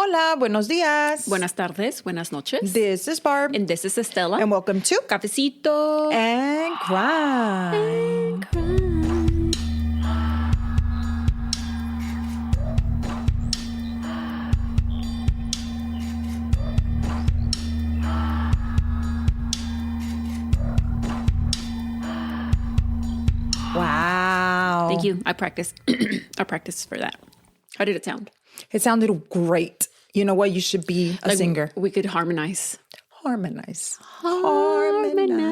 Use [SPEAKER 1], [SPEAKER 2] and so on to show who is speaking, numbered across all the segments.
[SPEAKER 1] Hola, buenos días.
[SPEAKER 2] Buenas tardes, buenas noches.
[SPEAKER 1] This is Barb.
[SPEAKER 2] And this is Estella.
[SPEAKER 1] And welcome to
[SPEAKER 2] Cafecito.
[SPEAKER 1] And Crime. Wow.
[SPEAKER 2] Thank you. I practiced. I practiced for that. How did it sound?
[SPEAKER 1] It sounded great. You know what? You should be a singer.
[SPEAKER 2] We could harmonize.
[SPEAKER 1] Harmonize.
[SPEAKER 2] Harmonize.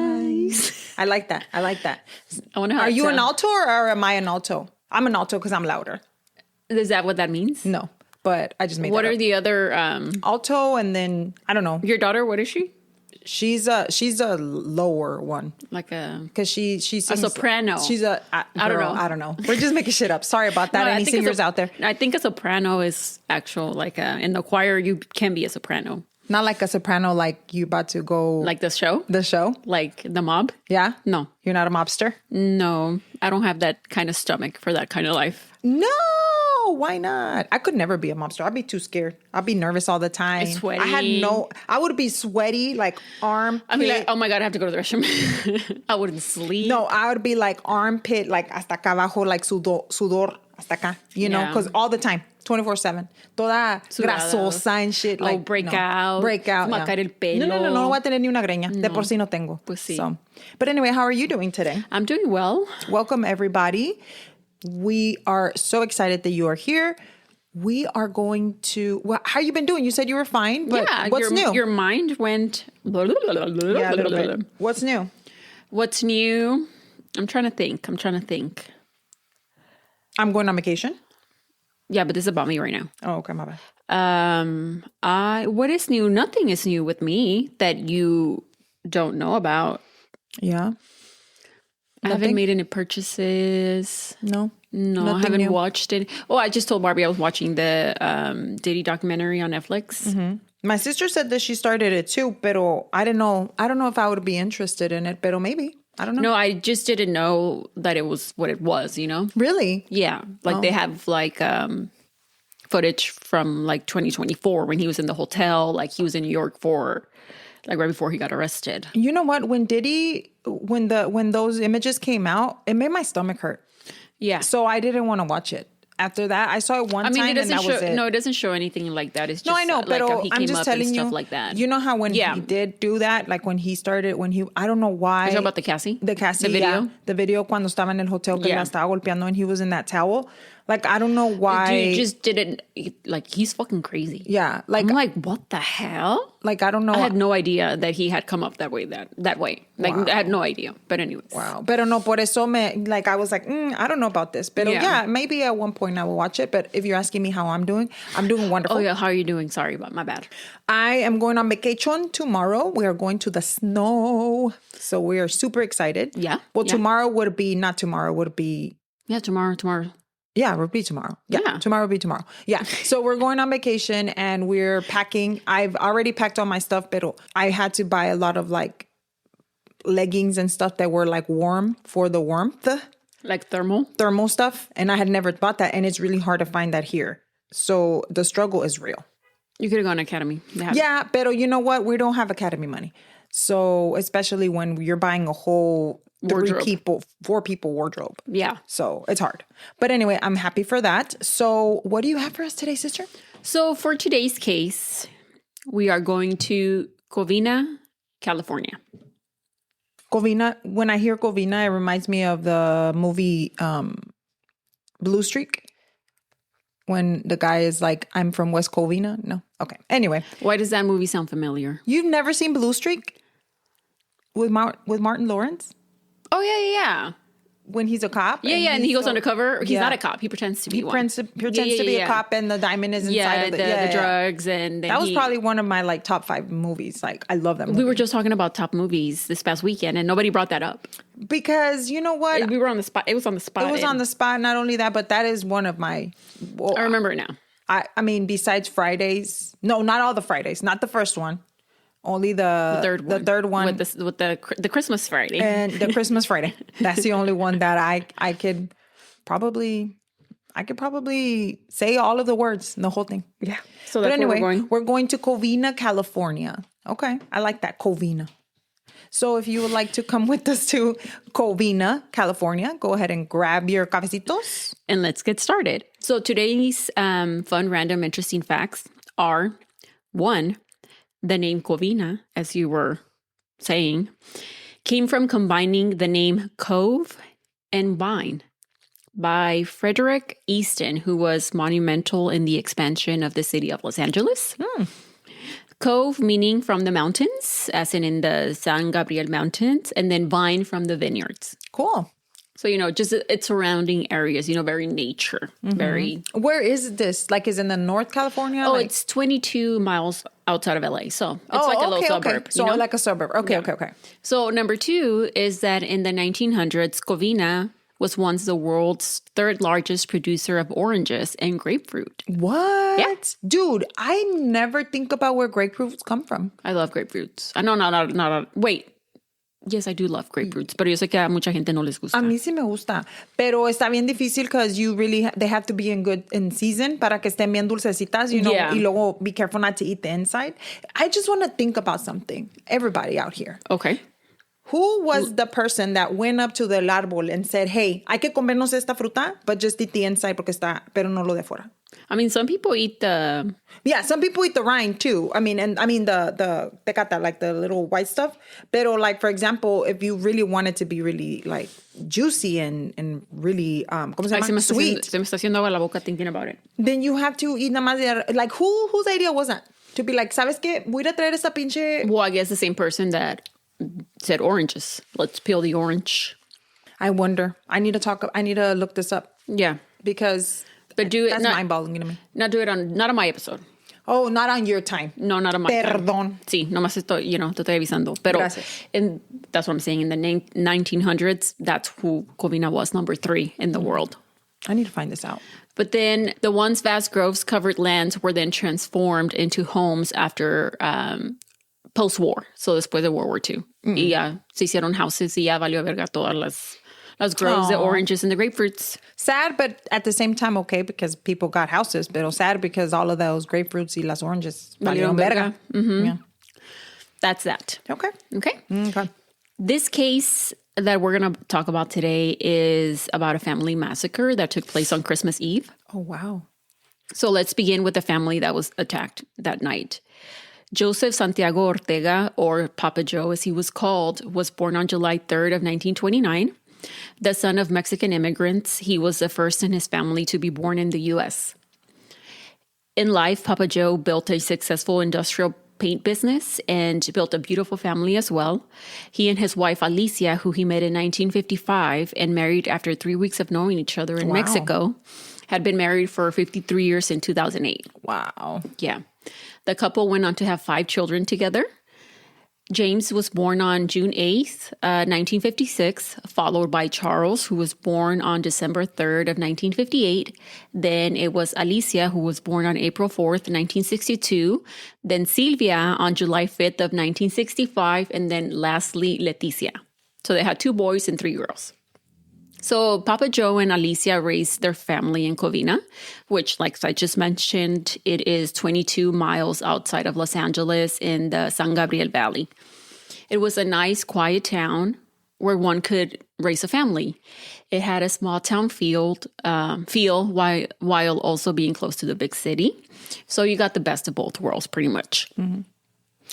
[SPEAKER 1] I like that. I like that.
[SPEAKER 2] I wonder how
[SPEAKER 1] Are
[SPEAKER 2] it
[SPEAKER 1] you an
[SPEAKER 2] sounds.
[SPEAKER 1] alto or am I an alto? I'm an alto because I'm louder.
[SPEAKER 2] Is that what that means?
[SPEAKER 1] No, but I just made
[SPEAKER 2] What
[SPEAKER 1] that
[SPEAKER 2] are
[SPEAKER 1] up.
[SPEAKER 2] the other...
[SPEAKER 1] Alto and then, I don't know.
[SPEAKER 2] your daughter, what is she?
[SPEAKER 1] She's a lower one.
[SPEAKER 2] Like a...
[SPEAKER 1] Because she sings,
[SPEAKER 2] soprano.
[SPEAKER 1] She's a
[SPEAKER 2] I don't
[SPEAKER 1] girl,
[SPEAKER 2] know.
[SPEAKER 1] I don't know. We're just making shit up. Sorry about that.
[SPEAKER 2] No, I
[SPEAKER 1] Any
[SPEAKER 2] think a
[SPEAKER 1] singers out there?
[SPEAKER 2] I think a soprano is actual, like in the choir, you can be a soprano.
[SPEAKER 1] Not like a soprano, like you about to go
[SPEAKER 2] Like the show?
[SPEAKER 1] the show.
[SPEAKER 2] Like the mob?
[SPEAKER 1] Yeah.
[SPEAKER 2] No.
[SPEAKER 1] You're not a mobster.
[SPEAKER 2] No, I don't have that kind of stomach for that kind of life.
[SPEAKER 1] No. Why not? I could never be a mobster. I'd be too scared. I'd be nervous all the time.
[SPEAKER 2] Sweaty.
[SPEAKER 1] I would be sweaty, like armpit.
[SPEAKER 2] I'd be like, oh my God, I have to go to the restroom. I wouldn't sleep.
[SPEAKER 1] No, I would be like armpit, like hasta acá abajo, like sudor hasta acá, you know,
[SPEAKER 2] Yeah.
[SPEAKER 1] because all the time, 24/7. Toda grasosa and shit. Like,
[SPEAKER 2] breakout.
[SPEAKER 1] Breakout.
[SPEAKER 2] Se me va a caer el pelo.
[SPEAKER 1] No voy a tener ni una greña. De por sí no tengo.
[SPEAKER 2] Pues sí.
[SPEAKER 1] So. But anyway, how are you doing today?
[SPEAKER 2] I'm doing well.
[SPEAKER 1] Welcome, everybody. We are so excited that you are here. We are going to... Well, how you been doing? You said you were fine, but
[SPEAKER 2] Yeah,
[SPEAKER 1] what's new?
[SPEAKER 2] Your mind went...
[SPEAKER 1] Yeah, a little bit. What's new?
[SPEAKER 2] What's new? I'm trying to think.
[SPEAKER 1] I'm going on vacation.
[SPEAKER 2] Yeah, but this is about me right now.
[SPEAKER 1] Oh, okay, my bad.
[SPEAKER 2] What is new? Nothing is new with me that you don't know about.
[SPEAKER 1] Yeah.
[SPEAKER 2] I haven't made any purchases.
[SPEAKER 1] No.
[SPEAKER 2] I
[SPEAKER 1] Nothing
[SPEAKER 2] haven't
[SPEAKER 1] new.
[SPEAKER 2] watched it. Oh, I just told Barbie I was watching the Diddy documentary on Netflix.
[SPEAKER 1] Mm-hmm. My sister said that she started it too, pero I don't know. I don't know if I would be interested in it, pero maybe. I don't know.
[SPEAKER 2] No, I just didn't know that it was what it was, you know?
[SPEAKER 1] Really?
[SPEAKER 2] Yeah. Like they have like footage from like 2024 when he was in the hotel. Like he was in New York for like right before he got arrested.
[SPEAKER 1] You know what? When those images came out, it made my stomach hurt.
[SPEAKER 2] Yeah.
[SPEAKER 1] So I didn't want to watch it. After that, I saw it one time and that was it.
[SPEAKER 2] No, it doesn't show anything like that. It's just
[SPEAKER 1] No, I know,
[SPEAKER 2] like
[SPEAKER 1] but
[SPEAKER 2] how he
[SPEAKER 1] I'm
[SPEAKER 2] came
[SPEAKER 1] just
[SPEAKER 2] up
[SPEAKER 1] telling
[SPEAKER 2] and
[SPEAKER 1] you,
[SPEAKER 2] stuff like that.
[SPEAKER 1] You know how when he did do that, like when he started, I don't know why.
[SPEAKER 2] You talking about the Cassie?
[SPEAKER 1] The Cassie,
[SPEAKER 2] The video?
[SPEAKER 1] yeah. The video cuando estaba en el hotel que
[SPEAKER 2] Yeah.
[SPEAKER 1] la estaba golpeando and he was in that towel. Like, I don't know why.
[SPEAKER 2] You just didn't, like, he's fucking crazy.
[SPEAKER 1] Yeah. Like,
[SPEAKER 2] I'm like, what the hell?
[SPEAKER 1] Like, I don't know.
[SPEAKER 2] I had no idea that he had come up that way. Like,
[SPEAKER 1] Wow.
[SPEAKER 2] I had no idea. But anyways.
[SPEAKER 1] Wow. Pero no, por eso I was like, I don't know about this. But yeah, maybe at one point I will watch it. But if you're asking me how I'm doing wonderful.
[SPEAKER 2] Oh, yeah. How are you doing? Sorry about my bad.
[SPEAKER 1] I am going on vacation tomorrow. We are going to the snow. So we are super excited.
[SPEAKER 2] Yeah.
[SPEAKER 1] Well,
[SPEAKER 2] yeah.
[SPEAKER 1] tomorrow would be, not tomorrow, would be.
[SPEAKER 2] Yeah, tomorrow.
[SPEAKER 1] Yeah, it would be tomorrow. Yeah, tomorrow will be tomorrow. Yeah. So we're going on vacation and we're packing. I've already packed all my stuff, but I had to buy a lot of like leggings and stuff that were like warm for the warmth.
[SPEAKER 2] Like thermal
[SPEAKER 1] stuff. And I had never bought that. And it's really hard to find that here. So the struggle is real.
[SPEAKER 2] You could have gone to Academy.
[SPEAKER 1] Yeah, but you know what? We don't have Academy money. So especially when you're buying a whole
[SPEAKER 2] Wardrobe.
[SPEAKER 1] 4 people wardrobe.
[SPEAKER 2] Yeah.
[SPEAKER 1] So it's hard. But anyway, I'm happy for that. So what do you have for us today, sister?
[SPEAKER 2] So for today's case, we are going to Covina, California.
[SPEAKER 1] Covina. When I hear Covina, it reminds me of the movie Blue Streak. When the guy is like, I'm from West Covina. No. Okay. Anyway.
[SPEAKER 2] Why does that movie sound familiar?
[SPEAKER 1] You've never seen Blue Streak? With Martin Lawrence?
[SPEAKER 2] Oh, yeah.
[SPEAKER 1] When he's a cop?
[SPEAKER 2] Yeah, and he goes undercover. He's not a cop. He pretends to be one.
[SPEAKER 1] Pretends to be a cop and the diamond is inside of
[SPEAKER 2] the drugs. And
[SPEAKER 1] that was probably one of my like top 5 movies. Like, I love that movie.
[SPEAKER 2] We were just talking about top movies this past weekend and nobody brought that up.
[SPEAKER 1] Because you know what?
[SPEAKER 2] We were on the spot. It was on the spot.
[SPEAKER 1] It was on the spot. Not only that, but that is one of my... Well,
[SPEAKER 2] I remember it now.
[SPEAKER 1] I mean, besides Fridays... No, not all the Fridays. Not the first one. Only the third one
[SPEAKER 2] with the Christmas Friday
[SPEAKER 1] and the Christmas Friday. That's the only one that I could probably I could probably say all of the words in the whole thing.
[SPEAKER 2] Yeah. So
[SPEAKER 1] But
[SPEAKER 2] that's
[SPEAKER 1] anyway,
[SPEAKER 2] where
[SPEAKER 1] we're going to Covina, California. Okay. I like that, Covina. So if you would like to come with us to Covina, California, go ahead and grab your cafecitos.
[SPEAKER 2] And let's get started. So today's fun, random, interesting facts are, 1, the name Covina, as you were saying, came from combining the name cove and vine by Frederick Easton, who was monumental in the expansion of the city of Los Angeles. Cove meaning from the mountains, as in the San Gabriel Mountains, and then vine from the vineyards.
[SPEAKER 1] Cool.
[SPEAKER 2] So, just its surrounding areas, very nature, very...
[SPEAKER 1] Where is this? Like, is in the North California?
[SPEAKER 2] Oh, it's 22 miles outside of LA. So it's like a little suburb.
[SPEAKER 1] Okay. So like a suburb. Okay.
[SPEAKER 2] So number 2 is that in the 1900s, Covina was once the world's 3rd largest producer of oranges and grapefruit.
[SPEAKER 1] What?
[SPEAKER 2] Yeah.
[SPEAKER 1] Dude, I never think about where grapefruits come from.
[SPEAKER 2] I love grapefruits. I know, not. Wait. Yes, I do love grapefruits, pero yo sé que a mucha gente no les gusta.
[SPEAKER 1] A mí sí me gusta, pero está bien difícil because they have to be in season para que estén bien dulcecitas,
[SPEAKER 2] Yeah.
[SPEAKER 1] Y luego be careful not to eat the inside. I just want to think about something. Everybody out here.
[SPEAKER 2] Okay.
[SPEAKER 1] Who was the person that went up to the árbol and said, hey, hay que comernos esta fruta, but just eat the inside porque está, pero no lo de fuera?
[SPEAKER 2] I mean, some people eat the...
[SPEAKER 1] Yeah, some people eat the rind too. I mean the tecata, like the little white stuff. Pero like, for example, if you really want it to be really like juicy and really, ¿cómo se llama? Sweet.
[SPEAKER 2] Se me está haciendo agua la boca thinking about it.
[SPEAKER 1] Then you have to eat nada más de, like, whose idea was that? To be like, ¿sabes qué? Voy a traer esta pinche...
[SPEAKER 2] Well, I guess the same person that said oranges. Let's peel the orange.
[SPEAKER 1] I wonder. I need to look this up.
[SPEAKER 2] Yeah.
[SPEAKER 1] Because...
[SPEAKER 2] But do it...
[SPEAKER 1] That's mind-boggling to me.
[SPEAKER 2] Not on my episode.
[SPEAKER 1] Oh, not on your time.
[SPEAKER 2] No, not on my time.
[SPEAKER 1] Perdón.
[SPEAKER 2] Sí, nomás estoy, te estoy avisando. Pero that's what I'm saying. In the 1900s, that's who Covina was, number 3 in the world.
[SPEAKER 1] I need to find this out.
[SPEAKER 2] But then the once vast groves covered lands were then transformed into homes after post-war. So después de World War II. Y ya se hicieron houses y ya valió verga todas las groves, the oranges and the grapefruits.
[SPEAKER 1] Sad, but at the same time, okay, because people got houses. Pero sad because all of those grapefruits y las oranges valieron verga.
[SPEAKER 2] Mm-hmm.
[SPEAKER 1] Yeah.
[SPEAKER 2] That's that.
[SPEAKER 1] Okay.
[SPEAKER 2] Okay. This case that we're going to talk about today is about a family massacre that took place on Christmas Eve.
[SPEAKER 1] Oh, wow.
[SPEAKER 2] So let's begin with the family that was attacked that night. Joseph Santiago Ortega, or Papa Joe as he was called, was born on July 3rd of 1929. The son of Mexican immigrants, he was the first in his family to be born in the U.S. In life, Papa Joe built a successful industrial paint business and built a beautiful family as well. He and his wife, Alicia, who he met in 1955 and married after 3 weeks of knowing each other in Mexico, had been married for 53 years in 2008.
[SPEAKER 1] Wow.
[SPEAKER 2] Yeah. The couple went on to have 5 children together. James was born on June 8th, 1956, followed by Charles, who was born on December 3rd of 1958. Then it was Alicia, who was born on April 4th, 1962. Then Silvia on July 5th of 1965. And then lastly, Leticia. So they had 2 boys and 3 girls. So Papa Joe and Alicia raised their family in Covina, which, like I just mentioned, it is 22 miles outside of Los Angeles in the San Gabriel Valley. It was a nice, quiet town where one could raise a family. It had a small town feel while also being close to the big city. So you got the best of both worlds, pretty much.
[SPEAKER 1] Mm-hmm.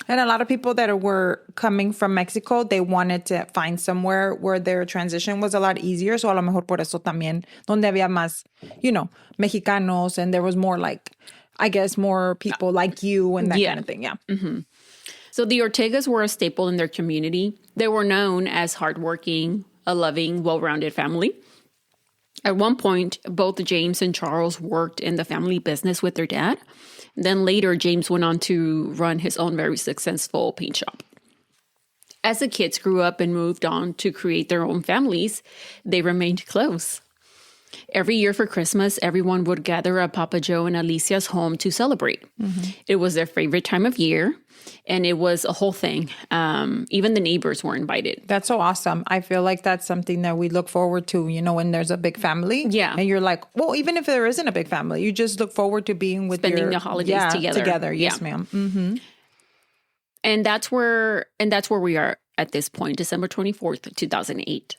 [SPEAKER 1] And a lot of people that were coming from Mexico, they wanted to find somewhere where their transition was a lot easier. So a lo mejor por eso también, donde había más, Mexicanos, and there was more like, I guess, more people like you and that kind of thing. Yeah.
[SPEAKER 2] Mm-hmm. So the Ortegas were a staple in their community. They were known as hardworking, a loving, well-rounded family. At one point, both James and Charles worked in the family business with their dad. Then later, James went on to run his own very successful paint shop. As the kids grew up and moved on to create their own families, they remained close. Every year for Christmas, everyone would gather at Papa Joe and Alicia's home to celebrate. It was their favorite time of year, and it was a whole thing. Even the neighbors were invited.
[SPEAKER 1] That's so awesome. I feel like that's something that we look forward to, when there's a big family.
[SPEAKER 2] Yeah.
[SPEAKER 1] And you're like, well, even if there isn't a big family, you just look forward to being with
[SPEAKER 2] Spending the holidays together.
[SPEAKER 1] Yes, ma'am. Mm-hmm.
[SPEAKER 2] And that's where we are at this point, December 24th, 2008.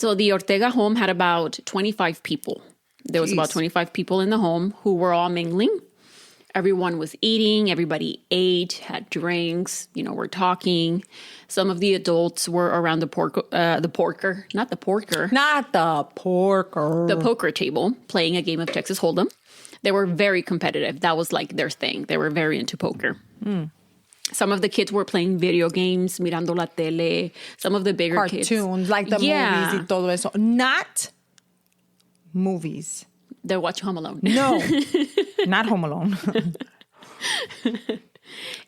[SPEAKER 2] So the Ortega home had about 25 people. There was about 25 people in the home who were all mingling. Everyone was eating. Everybody ate, had drinks, were talking. Some of the adults were around the poker table playing a game of Texas Hold'em. They were very competitive. That was like their thing. They were very into poker. Some of the kids were playing video games, mirando la tele. Some of the bigger kids.
[SPEAKER 1] Cartoons, like the movies y todo eso. Not movies.
[SPEAKER 2] They're watching Home Alone.
[SPEAKER 1] No, not Home Alone.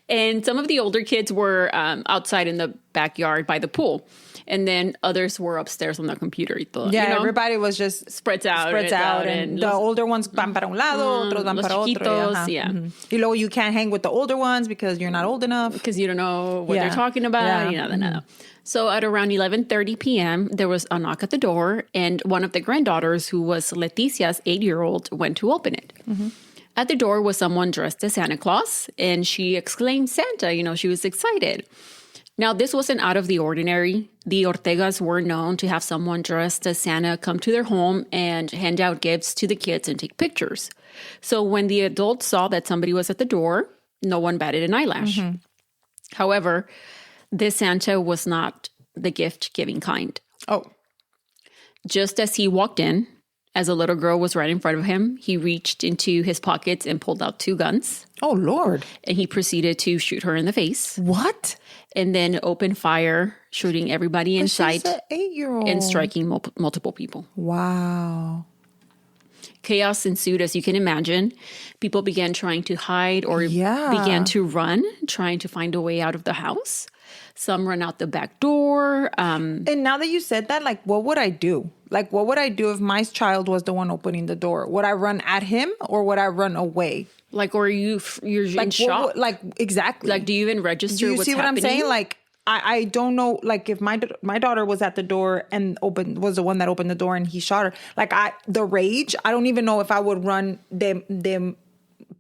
[SPEAKER 2] And some of the older kids were outside in the backyard by the pool. And then others were upstairs on the computer.
[SPEAKER 1] Yeah, everybody was just
[SPEAKER 2] spreads out.
[SPEAKER 1] And the older ones van para un lado, otros van para otro.
[SPEAKER 2] Yeah.
[SPEAKER 1] Y luego you can't hang with the older ones because you're not old enough.
[SPEAKER 2] Because you don't know what they're talking about.
[SPEAKER 1] Yeah.
[SPEAKER 2] So at around 11:30 p.m., there was a knock at the door, and one of the granddaughters, who was Leticia's 8-year-old, went to open it. At the door was someone dressed as Santa Claus, and she exclaimed, "Santa!" She was excited. Now, this wasn't out of the ordinary. The Ortegas were known to have someone dressed as Santa come to their home and hand out gifts to the kids and take pictures. So when the adults saw that somebody was at the door, no one batted an eyelash. However, this Santa was not the gift-giving kind.
[SPEAKER 1] Oh.
[SPEAKER 2] Just as he walked in, as a little girl was right in front of him, he reached into his pockets and pulled out 2 guns.
[SPEAKER 1] Oh, Lord.
[SPEAKER 2] And he proceeded to shoot her in the face.
[SPEAKER 1] What?
[SPEAKER 2] And then opened fire, shooting everybody in sight.
[SPEAKER 1] She's an 8-year-old.
[SPEAKER 2] And striking multiple people.
[SPEAKER 1] Wow.
[SPEAKER 2] Chaos ensued, as you can imagine. People began trying to hide or began to run, trying to find a way out of the house. Some run out the back door.
[SPEAKER 1] And now that you said that, like, what would I do? Like, what would I do if my child was the one opening the door? Would I run at him or would I run away?
[SPEAKER 2] Like, or you're in shock?
[SPEAKER 1] Exactly.
[SPEAKER 2] Like, do you even register what's happening?
[SPEAKER 1] Do you see what I'm saying? Like, I don't know. Like, if my daughter was at the door and was the one that opened the door and he shot her. Like, the rage, I don't even know if I would run them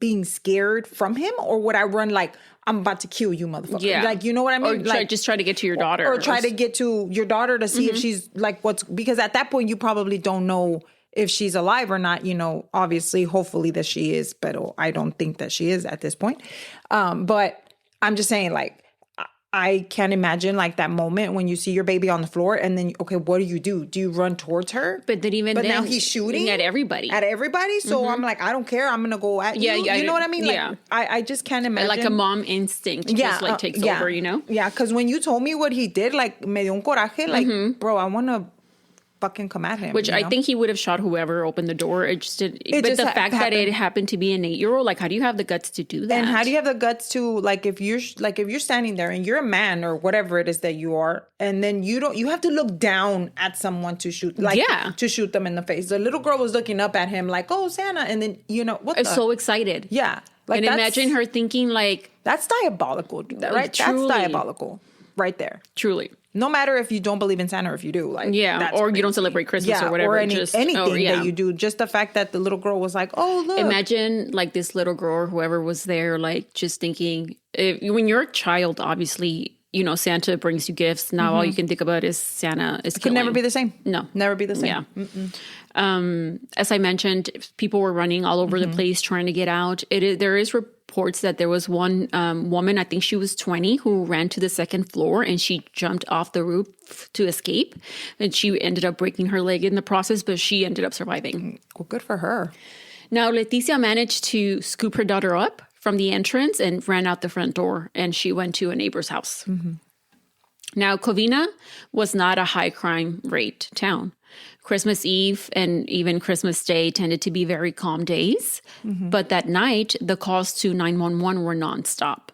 [SPEAKER 1] being scared from him, or would I run like, I'm about to kill you, motherfucker.
[SPEAKER 2] Yeah.
[SPEAKER 1] Like, you know what I mean?
[SPEAKER 2] Or just try to get to your daughter.
[SPEAKER 1] Or try to get to your daughter to see if she's like, because at that point you probably don't know if she's alive or not, obviously, hopefully that she is, but I don't think that she is at this point. But I'm just saying, like, I can't imagine like that moment when you see your baby on the floor and then, okay, what do you do? Do you run towards her?
[SPEAKER 2] But then
[SPEAKER 1] now he's shooting
[SPEAKER 2] at everybody.
[SPEAKER 1] So I'm like, I don't care. I'm going to go at you. You know what I mean? Like, I just can't imagine.
[SPEAKER 2] Like a mom instinct just like takes over,
[SPEAKER 1] Yeah, because when you told me what he did, like, me dio un coraje. Like, bro, I want to fucking come at him.
[SPEAKER 2] Which I think he would have shot whoever opened the door. But the fact that it happened to be an 8-year-old, like, how do you have the guts to do that?
[SPEAKER 1] And how do you have the guts to, like, if you're standing there and you're a man or whatever it is that you are, and then you have to look down at someone to shoot, to shoot them in the face. The little girl was looking up at him like, oh, Santa, and then
[SPEAKER 2] so excited.
[SPEAKER 1] Yeah. Like,
[SPEAKER 2] and imagine her thinking like,
[SPEAKER 1] that's diabolical, right?
[SPEAKER 2] Truly.
[SPEAKER 1] That's diabolical right there.
[SPEAKER 2] Truly.
[SPEAKER 1] No matter if you don't believe in Santa or if you do, like,
[SPEAKER 2] or crazy. You don't celebrate Christmas or whatever,
[SPEAKER 1] or anything that you do. Just the fact that the little girl was like, "Oh, look!"
[SPEAKER 2] Imagine like this little girl or whoever was there, like just thinking. When you're a child, obviously, Santa brings you gifts. Now all you can think about is Santa is killing. It
[SPEAKER 1] can never be the same.
[SPEAKER 2] No,
[SPEAKER 1] never be the same.
[SPEAKER 2] Yeah. As I mentioned, people were running all over the place trying to get out. There is reports that there was one woman, I think she was 20, who ran to the second floor and she jumped off the roof to escape. And she ended up breaking her leg in the process, but she ended up surviving.
[SPEAKER 1] Well, good for her.
[SPEAKER 2] Now, Leticia managed to scoop her daughter up from the entrance and ran out the front door, and she went to a neighbor's house. Now, Covina was not a high crime rate town. Christmas Eve and even Christmas Day tended to be very calm days. But that night, the calls to 911 were nonstop.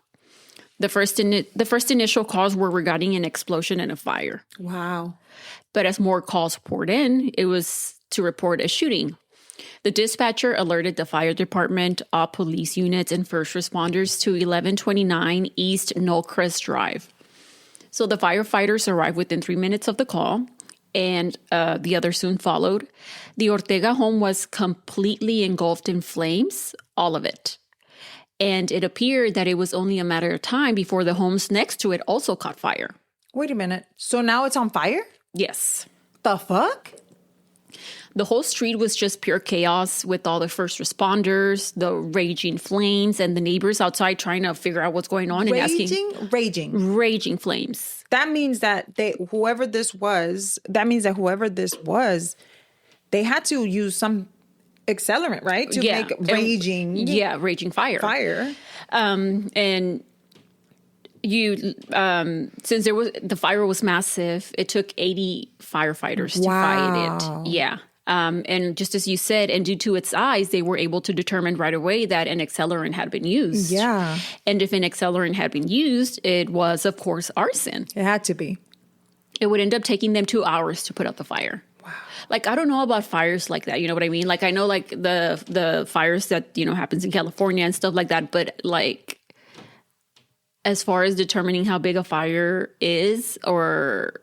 [SPEAKER 2] The first initial calls were regarding an explosion and a fire.
[SPEAKER 1] Wow.
[SPEAKER 2] But as more calls poured in, it was to report a shooting. The dispatcher alerted the fire department, all police units, and first responders to 1129 East Knollcrest Drive. So the firefighters arrived within 3 minutes of the call, and the others soon followed. The Ortega home was completely engulfed in flames, all of it. And it appeared that it was only a matter of time before the homes next to it also caught fire.
[SPEAKER 1] Wait a minute. So now it's on fire?
[SPEAKER 2] Yes.
[SPEAKER 1] The fuck?
[SPEAKER 2] The whole street was just pure chaos with all the first responders, the raging flames, and the neighbors outside trying to figure out what's going on and asking. Raging flames.
[SPEAKER 1] That means that whoever this was, they had to use some accelerant, right? To make raging.
[SPEAKER 2] Raging fire. And you, since the fire was massive, it took 80 firefighters to fight it. Yeah. And just as you said, and due to its size, they were able to determine right away that an accelerant had been used.
[SPEAKER 1] Yeah.
[SPEAKER 2] And if an accelerant had been used, it was, of course, arson.
[SPEAKER 1] It had to be.
[SPEAKER 2] It would end up taking them 2 hours to put out the fire. Wow. Like, I don't know about fires like that. You know what I mean? Like, I know, like, the fires that, happens in California and stuff like that. But, like, as far as determining how big a fire is or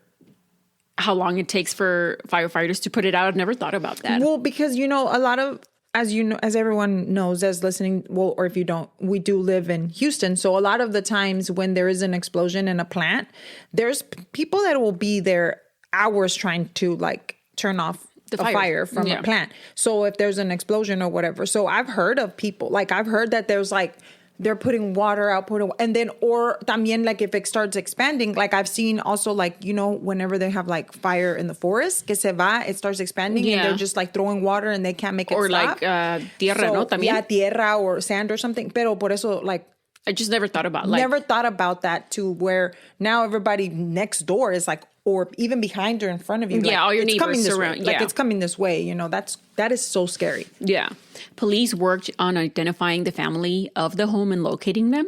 [SPEAKER 2] how long it takes for firefighters to put it out, I've never thought about that.
[SPEAKER 1] Well, because, a lot of, as everyone knows as listening, well, or if you don't, we do live in Houston. So a lot of the times when there is an explosion in a plant, there's people that will be there hours trying to, like, turn off the fire from a plant. So if there's an explosion or whatever. So I've heard of people, like, I've heard that there's, like, they're putting water out, and then, or también, like, if it starts expanding, like, I've seen also, like, whenever they have, like, fire in the forest, que se va, it starts expanding, and they're just, like, throwing water, and they can't make it
[SPEAKER 2] or
[SPEAKER 1] stop.
[SPEAKER 2] Or, like, tierra, no, también?
[SPEAKER 1] Yeah, tierra or sand or something. Pero por eso, like,
[SPEAKER 2] I just never thought about,
[SPEAKER 1] that to where now everybody next door is, like, or even behind or in front of you.
[SPEAKER 2] Yeah,
[SPEAKER 1] like,
[SPEAKER 2] all your neighbors surround.
[SPEAKER 1] Like, it's coming this way, that is so scary.
[SPEAKER 2] Yeah. Police worked on identifying the family of the home and locating them.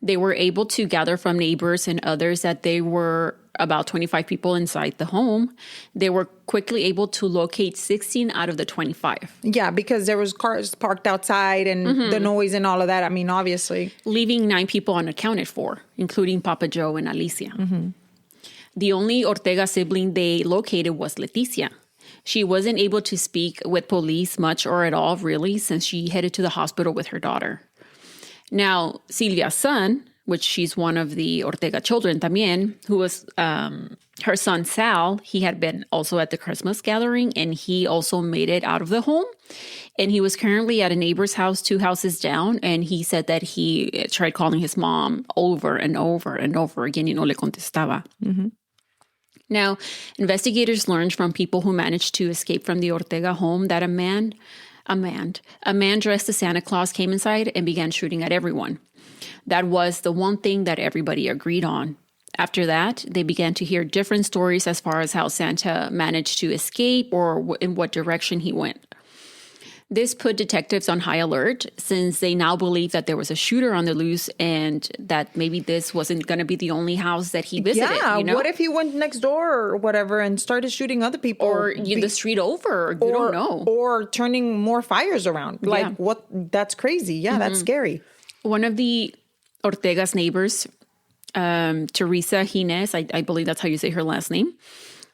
[SPEAKER 2] They were able to gather from neighbors and others that they were about 25 people inside the home. They were quickly able to locate 16 out of the 25.
[SPEAKER 1] Yeah, because there was cars parked outside and the noise and all of that. I mean, obviously.
[SPEAKER 2] Leaving 9 people unaccounted for, including Papa Joe and Alicia. Mm-hmm. The only Ortega sibling they located was Leticia. She wasn't able to speak with police much or at all, really, since she headed to the hospital with her daughter. Now, Silvia's son, which she's one of the Ortega children también, who was her son Sal, he had been also at the Christmas gathering, and he also made it out of the home. And he was currently at a neighbor's house 2 houses down, and he said that he tried calling his mom over and over and over again, no le contestaba. Mm-hmm. Now, investigators learned from people who managed to escape from the Ortega home that a man dressed as Santa Claus came inside and began shooting at everyone. That was the one thing that everybody agreed on. After that, they began to hear different stories as far as how Santa managed to escape or in what direction he went. This put detectives on high alert since they now believe that there was a shooter on the loose and that maybe this wasn't going to be the only house that he visited.
[SPEAKER 1] Yeah, what if he went next door or whatever and started shooting other people?
[SPEAKER 2] Or the street over, you don't know.
[SPEAKER 1] Or turning more fires around. Like, what? That's crazy. Yeah, that's scary.
[SPEAKER 2] One of the Ortega's neighbors, Teresa Gines, I believe that's how you say her last name,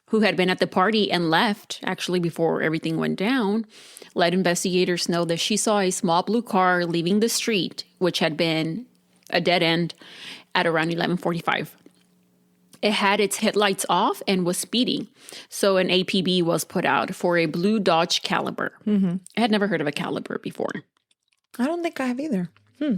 [SPEAKER 2] who had been at the party and left actually before everything went down, let investigators know that she saw a small blue car leaving the street, which had been a dead end, at around 11:45. It had its headlights off and was speeding. So an APB was put out for a blue Dodge Caliber. Mm-hmm. I had never heard of a Caliber before.
[SPEAKER 1] I don't think I have either.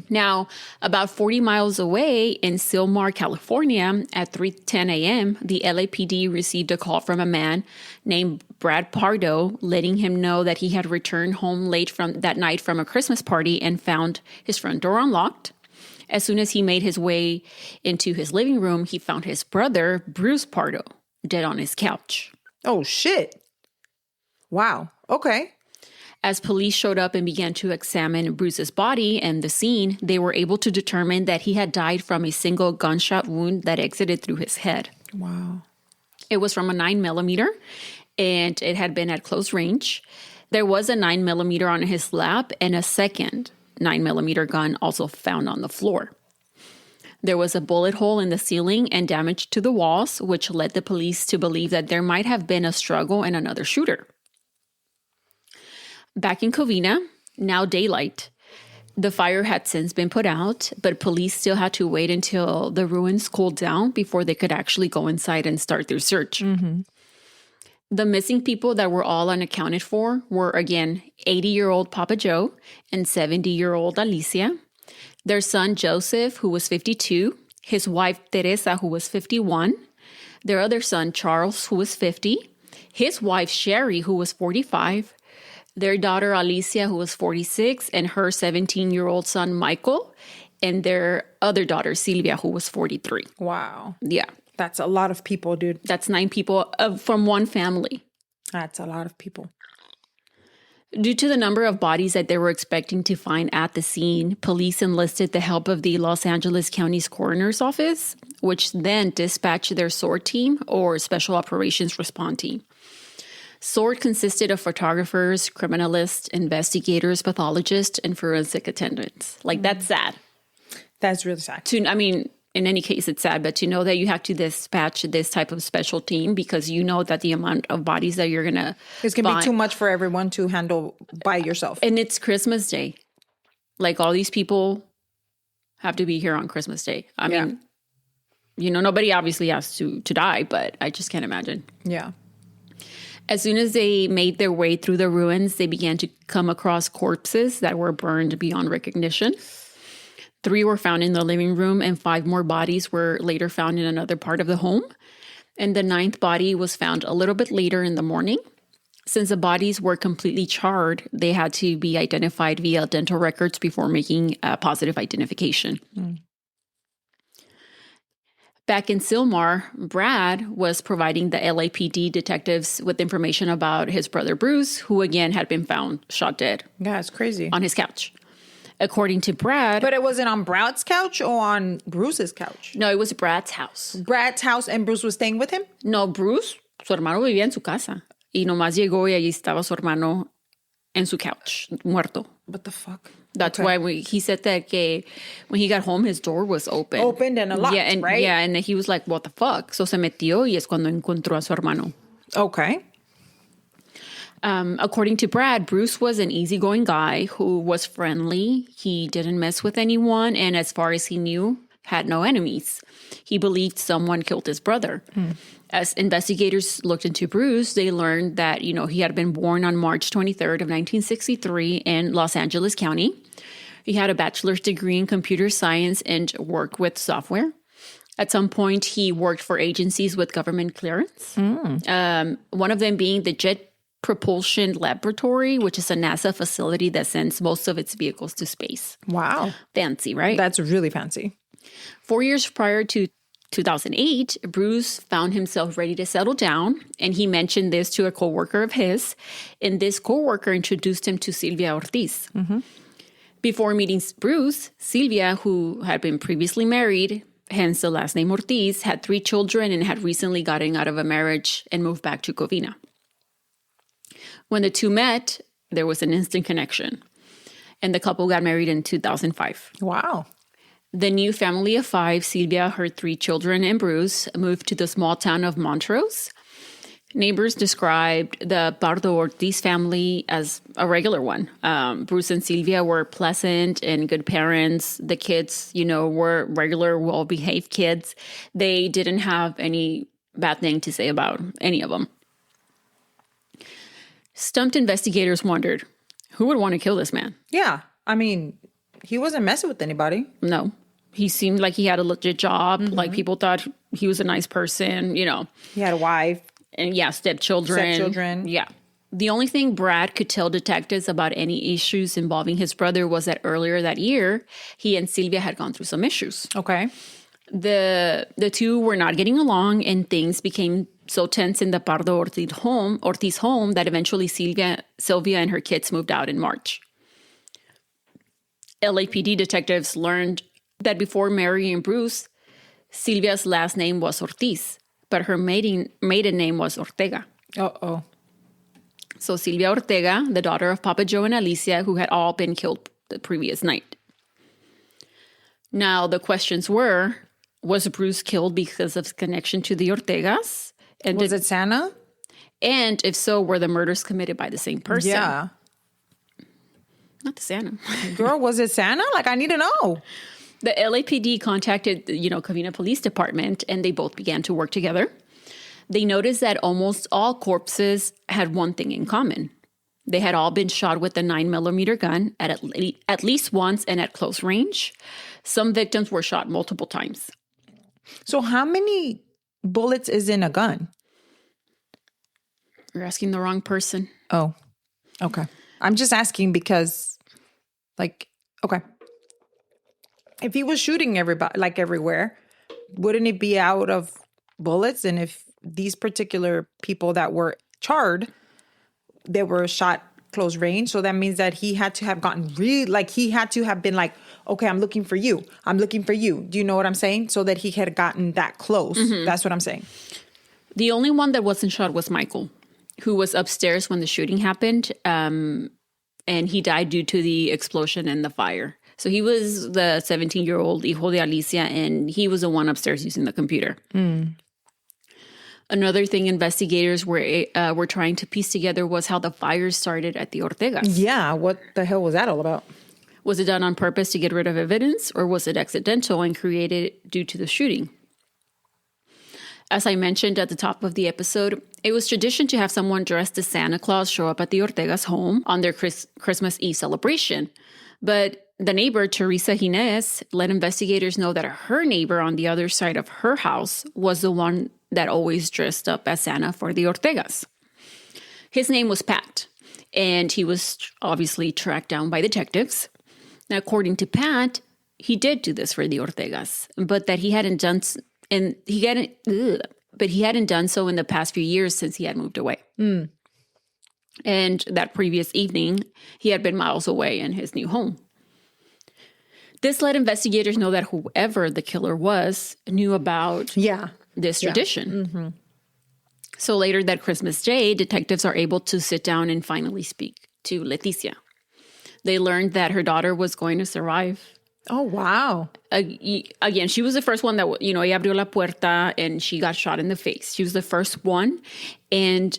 [SPEAKER 2] Now, about 40 miles away in Sylmar, California, at 3:10 a.m., the LAPD received a call from a man named Brad Pardo, letting him know that he had returned home late that night from a Christmas party and found his front door unlocked. As soon as he made his way into his living room, he found his brother, Bruce Pardo, dead on his couch.
[SPEAKER 1] Oh, shit. Wow. Okay.
[SPEAKER 2] As police showed up and began to examine Bruce's body and the scene, they were able to determine that he had died from a single gunshot wound that exited through his head.
[SPEAKER 1] Wow.
[SPEAKER 2] It was from a 9mm, and it had been at close range. There was a 9mm on his lap and a second 9mm gun also found on the floor. There was a bullet hole in the ceiling and damage to the walls, which led the police to believe that there might have been a struggle and another shooter. Back in Covina, now daylight, the fire had since been put out, but police still had to wait until the ruins cooled down before they could actually go inside and start their search. Mm-hmm. The missing people that were all unaccounted for were, again, 80-year-old Papa Joe and 70-year-old Alicia, their son Joseph, who was 52, his wife Teresa, who was 51, their other son Charles, who was 50, his wife Sherry, who was 45, their daughter Alicia, who was 46, and her 17-year-old son Michael, and their other daughter Silvia, who was 43.
[SPEAKER 1] Wow.
[SPEAKER 2] Yeah.
[SPEAKER 1] That's a lot of people, dude.
[SPEAKER 2] That's 9 people from one family.
[SPEAKER 1] That's a lot of people.
[SPEAKER 2] Due to the number of bodies that they were expecting to find at the scene, police enlisted the help of the Los Angeles County's coroner's office, which then dispatched their SWORD team, or Special Operations Response Team. SWORD consisted of photographers, criminalists, investigators, pathologists, and forensic attendants. Like, that's sad.
[SPEAKER 1] That's really sad.
[SPEAKER 2] In any case, it's sad, but to know that you have to dispatch this type of special team because you know that the amount of bodies that you're going to
[SPEAKER 1] It's going to be too much for everyone to handle by yourself.
[SPEAKER 2] And it's Christmas Day. Like, all these people have to be here on Christmas Day. I mean, nobody obviously has to die, but I just can't imagine.
[SPEAKER 1] Yeah.
[SPEAKER 2] As soon as they made their way through the ruins, they began to come across corpses that were burned beyond recognition. 3 were found in the living room, and 5 more bodies were later found in another part of the home. And the 9th body was found a little bit later in the morning. Since the bodies were completely charred, they had to be identified via dental records before making a positive identification. Mm. Back in Sylmar, Brad was providing the LAPD detectives with information about his brother Bruce, who again had been found shot dead.
[SPEAKER 1] Yeah, it's crazy.
[SPEAKER 2] On his couch. According to Brad...
[SPEAKER 1] But it wasn't on Brad's couch or on Bruce's couch?
[SPEAKER 2] No, it was Brad's house.
[SPEAKER 1] Brad's house, and Bruce was staying with him?
[SPEAKER 2] No, Bruce, su hermano vivía en su casa. Y nomás llegó y allí estaba su hermano en su couch, muerto.
[SPEAKER 1] What the fuck?
[SPEAKER 2] That's why he said that when he got home, his door was open.
[SPEAKER 1] Opened and locked, right?
[SPEAKER 2] Yeah, and he was like, what the fuck? So se metió y es cuando encontró a su hermano.
[SPEAKER 1] Okay.
[SPEAKER 2] According to Brad, Bruce was an easygoing guy who was friendly. He didn't mess with anyone, and as far as he knew, had no enemies. He believed someone killed his brother. As investigators looked into Bruce, they learned that, he had been born on March 23rd of 1963 in Los Angeles County. He had a bachelor's degree in computer science and worked with software. At some point, he worked for agencies with government clearance. One of them being the Jet Propulsion Laboratory, which is a NASA facility that sends most of its vehicles to space.
[SPEAKER 1] Wow.
[SPEAKER 2] Fancy, right?
[SPEAKER 1] That's really fancy.
[SPEAKER 2] 4 years prior to 2008, Bruce found himself ready to settle down, and he mentioned this to a coworker of his, and this coworker introduced him to Silvia Ortiz. Mm-hmm. Before meeting Bruce, Silvia, who had been previously married, hence the last name Ortiz, had 3 children and had recently gotten out of a marriage and moved back to Covina. When the two met, there was an instant connection, and the couple got married in 2005.
[SPEAKER 1] Wow.
[SPEAKER 2] The new family of 5, Silvia, her 3 children, and Bruce, moved to the small town of Montrose. Neighbors described the Pardo Ortiz family as a regular one. Bruce and Silvia were pleasant and good parents. The kids, were regular, well-behaved kids. They didn't have any bad thing to say about any of them. Stumped investigators wondered, who would want to kill this man?
[SPEAKER 1] Yeah. I mean, he wasn't messing with anybody.
[SPEAKER 2] No. He seemed like he had a legit job. Mm-hmm. Like, people thought he was a nice person,
[SPEAKER 1] He had a wife.
[SPEAKER 2] And stepchildren. Yeah. The only thing Brad could tell detectives about any issues involving his brother was that earlier that year, he and Silvia had gone through some issues.
[SPEAKER 1] Okay.
[SPEAKER 2] The two were not getting along, and things became so tense in the Pardo Ortiz home that eventually Sylvia and her kids moved out in March. LAPD detectives learned that before marrying Bruce, Silvia's last name was Ortiz, but her maiden name was Ortega.
[SPEAKER 1] Uh-oh.
[SPEAKER 2] So Silvia Ortega, the daughter of Papa Joe and Alicia, who had all been killed the previous night. Now, the questions were, was Bruce killed because of his connection to the Ortegas? And
[SPEAKER 1] Was it Santa?
[SPEAKER 2] And if so, were the murders committed by the same person?
[SPEAKER 1] Yeah.
[SPEAKER 2] Not the Santa.
[SPEAKER 1] Girl, was it Santa? Like, I need to know.
[SPEAKER 2] The LAPD contacted, Covina Police Department, and they both began to work together. They noticed that almost all corpses had one thing in common. They had all been shot with a 9mm gun at least once and at close range. Some victims were shot multiple times.
[SPEAKER 1] So how many bullets is in a gun?
[SPEAKER 2] You're asking the wrong person.
[SPEAKER 1] Oh, okay. I'm just asking because, okay. If he was shooting everybody, everywhere, wouldn't it be out of bullets? And if these particular people that were charred, they were shot close range, so that means that he had to have gotten he had to have been okay, I'm looking for you. I'm looking for you. Do you know what I'm saying? So that he had gotten that close. Mm-hmm. That's what I'm saying.
[SPEAKER 2] The only one that wasn't shot was Michael, who was upstairs when the shooting happened, and he died due to the explosion and the fire. So he was the 17-year-old hijo de Alicia, and he was the one upstairs using the computer. Mm. Another thing investigators were trying to piece together was how the fire started at the Ortegas.
[SPEAKER 1] Yeah, what the hell was that all about?
[SPEAKER 2] Was it done on purpose to get rid of evidence, or was it accidental and created due to the shooting? As I mentioned at the top of the episode, it was tradition to have someone dressed as Santa Claus show up at the Ortegas' home on their Christmas Eve celebration. But the neighbor, Teresa Gines, let investigators know that her neighbor on the other side of her house was the one that always dressed up as Santa for the Ortegas. His name was Pat, and he was obviously tracked down by detectives. Now, according to Pat, he did do this for the Ortegas, but that he hadn't done so in the past few years since he had moved away. Mm. And that previous evening, he had been miles away in his new home. This let investigators know that whoever the killer was knew about this tradition. Mm-hmm. So later that Christmas Day, detectives are able to sit down and finally speak to Leticia. They learned that her daughter was going to survive.
[SPEAKER 1] Oh, wow.
[SPEAKER 2] Again, she was the first one that, ella abrió la puerta and she got shot in the face. She was the first one. And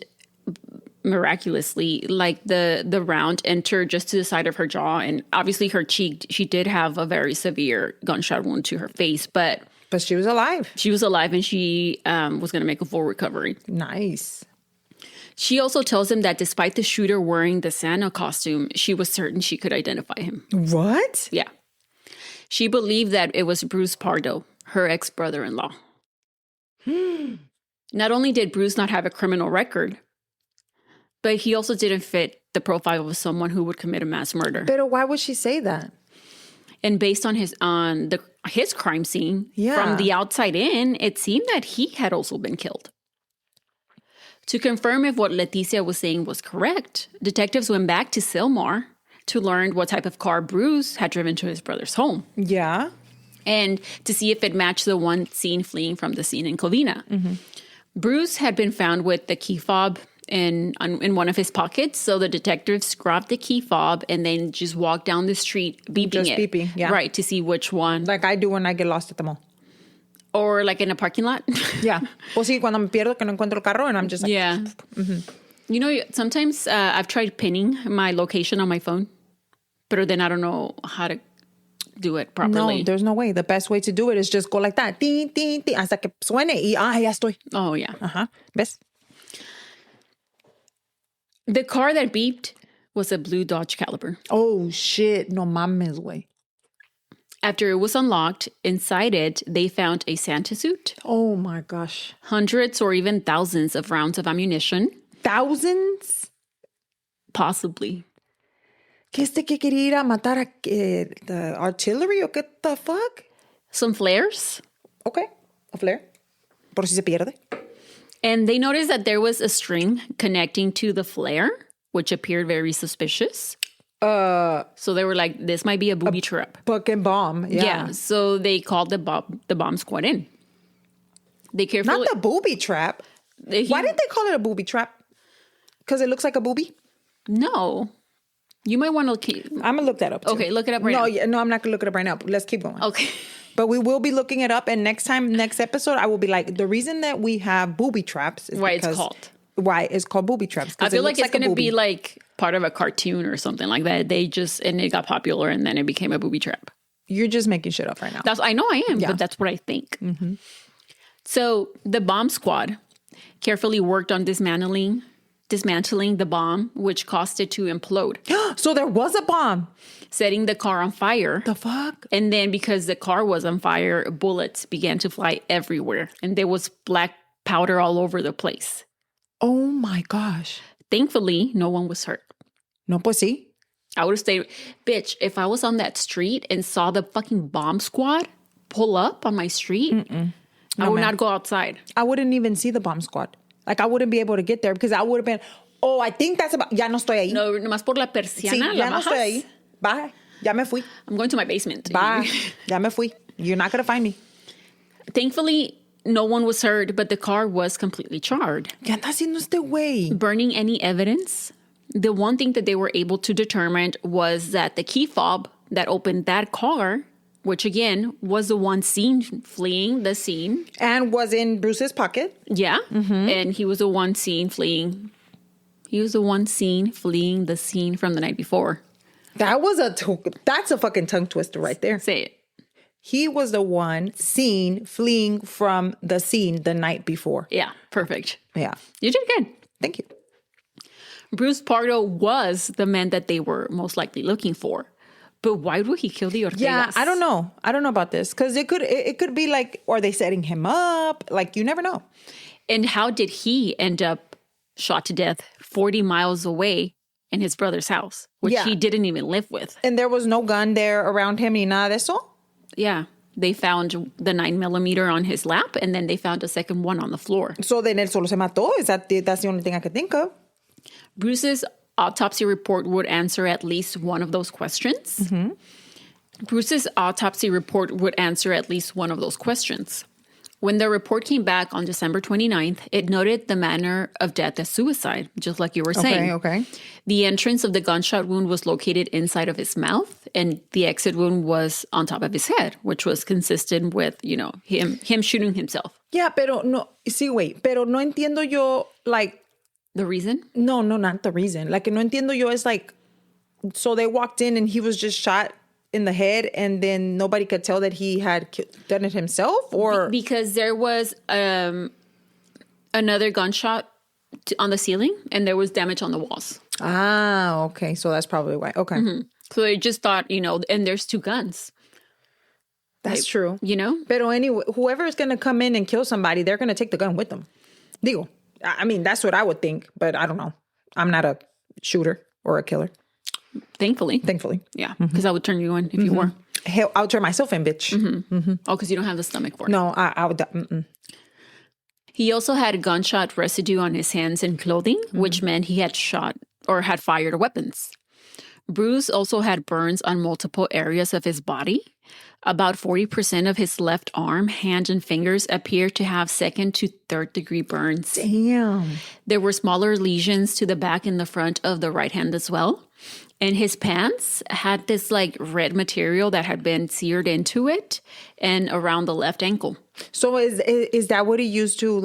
[SPEAKER 2] miraculously, the round entered just to the side of her jaw. And obviously her cheek, she did have a very severe gunshot wound to her face. But
[SPEAKER 1] she was alive.
[SPEAKER 2] She was alive, and she was going to make a full recovery.
[SPEAKER 1] Nice.
[SPEAKER 2] She also tells him that despite the shooter wearing the Santa costume, she was certain she could identify him.
[SPEAKER 1] What?
[SPEAKER 2] Yeah. She believed that it was Bruce Pardo, her ex-brother-in-law. Not only did Bruce not have a criminal record, but he also didn't fit the profile of someone who would commit a mass murder.
[SPEAKER 1] But why would she say that?
[SPEAKER 2] And based on his crime scene, from the outside in, it seemed that he had also been killed. To confirm if what Leticia was saying was correct, detectives went back to Sylmar to learn what type of car Bruce had driven to his brother's home.
[SPEAKER 1] Yeah.
[SPEAKER 2] And to see if it matched the one seen fleeing from the scene in Covina. Mm-hmm. Bruce had been found with the key fob in one of his pockets. So the detectives grabbed the key fob and then just walked down the street beeping it.
[SPEAKER 1] Beeping, yeah.
[SPEAKER 2] Right, to see which one.
[SPEAKER 1] Like I do when I get lost at the mall.
[SPEAKER 2] Or like in a parking lot.
[SPEAKER 1] Yeah. Pues sí, cuando me pierdo que no encuentro el carro and I'm just like...
[SPEAKER 2] Yeah. Mm-hmm. Sometimes I've tried pinning my location on my phone, but then I don't know how to do it properly.
[SPEAKER 1] No, there's no way. The best way to do it is just go like that. Ting, ting, ting, hasta que suene y ya estoy.
[SPEAKER 2] Oh, yeah.
[SPEAKER 1] Uh-huh. ¿Ves?
[SPEAKER 2] The car that beeped was a blue Dodge Caliber.
[SPEAKER 1] Oh, shit. No mames, güey.
[SPEAKER 2] After it was unlocked, inside it, they found a Santa suit.
[SPEAKER 1] Oh, my gosh.
[SPEAKER 2] Hundreds or even thousands of rounds of ammunition.
[SPEAKER 1] Thousands?
[SPEAKER 2] Possibly.
[SPEAKER 1] ¿Que quería ir a matar the artillery o qué the fuck?
[SPEAKER 2] Some flares.
[SPEAKER 1] Okay, a flare. Por si se pierde.
[SPEAKER 2] And they noticed that there was a string connecting to the flare, which appeared very suspicious. So they were like, this might be a booby trap.
[SPEAKER 1] Fucking bomb, yeah.
[SPEAKER 2] So they called the bomb squad in. They carefully...
[SPEAKER 1] Not the booby trap. Why did they call it a booby trap? Because it looks like a boobie?
[SPEAKER 2] No. You might want to keep...
[SPEAKER 1] I'm going to look that up too.
[SPEAKER 2] Okay, look it up right now.
[SPEAKER 1] No, I'm not going to look it up right now. Let's keep going.
[SPEAKER 2] Okay.
[SPEAKER 1] But we will be looking it up. And next episode, I will be like, the reason that we have booby traps is why it's called booby traps.
[SPEAKER 2] I feel like it's going to be like part of a cartoon or something like that. And it got popular and then it became a booby trap.
[SPEAKER 1] You're just making shit up right now.
[SPEAKER 2] I know I am, but that's what I think. Mm-hmm. So the bomb squad carefully worked on dismantling the bomb, which caused it to implode.
[SPEAKER 1] So there was a bomb.
[SPEAKER 2] Setting the car on fire.
[SPEAKER 1] The fuck?
[SPEAKER 2] And then because the car was on fire, bullets began to fly everywhere. And there was black powder all over the place.
[SPEAKER 1] Oh my gosh.
[SPEAKER 2] Thankfully, no one was hurt.
[SPEAKER 1] No, pues sí.
[SPEAKER 2] I would have stayed. Bitch, if I was on that street and saw the fucking bomb squad pull up on my street, I would not go outside.
[SPEAKER 1] I wouldn't even see the bomb squad. Like, I wouldn't be able to get there because I would have been, I think that's about, ya no estoy ahí.
[SPEAKER 2] No, nomás por la persiana,
[SPEAKER 1] sí, ya
[SPEAKER 2] la
[SPEAKER 1] no estoy ahí. Bye. Ya me fui.
[SPEAKER 2] I'm going to my basement.
[SPEAKER 1] Bye. Ya me fui. You're not going to find me.
[SPEAKER 2] Thankfully, no one was hurt, but the car was completely charred.
[SPEAKER 1] ¿Qué anda haciendo este güey?
[SPEAKER 2] Burning any evidence. The one thing that they were able to determine was that the key fob that opened that car, which again was the one seen fleeing the scene.
[SPEAKER 1] And was in Bruce's pocket.
[SPEAKER 2] Yeah. Mm-hmm. And he was the one seen fleeing. He was the one seen fleeing the scene from the night before.
[SPEAKER 1] That's a fucking tongue twister right there.
[SPEAKER 2] Say it.
[SPEAKER 1] He was the one seen fleeing from the scene the night before.
[SPEAKER 2] Yeah. Perfect.
[SPEAKER 1] Yeah.
[SPEAKER 2] You did good.
[SPEAKER 1] Thank you.
[SPEAKER 2] Bruce Pardo was the man that they were most likely looking for. But why would he kill the Ortegas?
[SPEAKER 1] Yeah, I don't know. I don't know about this. Because it could be like, are they setting him up? Like, you never know.
[SPEAKER 2] And how did he end up shot to death 40 miles away in his brother's house, which he didn't even live with?
[SPEAKER 1] And there was no gun there around him ni nada de eso?
[SPEAKER 2] Yeah. They found the 9mm on his lap, and then they found a second one on the floor.
[SPEAKER 1] So then él solo se mató? That's the only thing I could think of.
[SPEAKER 2] Bruce's autopsy report would answer at least one of those questions. Mm-hmm. Bruce's autopsy report would answer at least one of those questions. When the report came back on December 29th, it noted the manner of death as suicide, just like you were saying.
[SPEAKER 1] Okay.
[SPEAKER 2] The entrance of the gunshot wound was located inside of his mouth, and the exit wound was on top of his head, which was consistent with, him shooting himself.
[SPEAKER 1] Yeah, pero no entiendo yo, like...
[SPEAKER 2] The reason?
[SPEAKER 1] No, not the reason. Like, no entiendo yo es like, so they walked in and he was just shot in the head and then nobody could tell that he had done it himself? Or
[SPEAKER 2] because there was another gunshot on the ceiling and there was damage on the walls.
[SPEAKER 1] Ah, okay. So that's probably why. Okay.
[SPEAKER 2] Mm-hmm. So they just thought, and there's two guns.
[SPEAKER 1] That's true. Pero anyway, whoever is going to come in and kill somebody, they're going to take the gun with them. Digo. I mean, that's what I would think, but I don't know. I'm not a shooter or a killer.
[SPEAKER 2] Thankfully. Yeah, because I would turn you in if you were.
[SPEAKER 1] Hell, I would turn myself in, bitch.
[SPEAKER 2] Mm-hmm. Mm-hmm. Oh, because you don't have the stomach for it.
[SPEAKER 1] No, I would. Mm-mm.
[SPEAKER 2] He also had gunshot residue on his hands and clothing, which meant he had shot or had fired weapons. Bruce also had burns on multiple areas of his body. About 40% of his left arm, hand, and fingers appear to have second to third degree burns.
[SPEAKER 1] Damn.
[SPEAKER 2] There were smaller lesions to the back and the front of the right hand as well. And his pants had this like red material that had been seared into it and around the left ankle.
[SPEAKER 1] So is that what he used to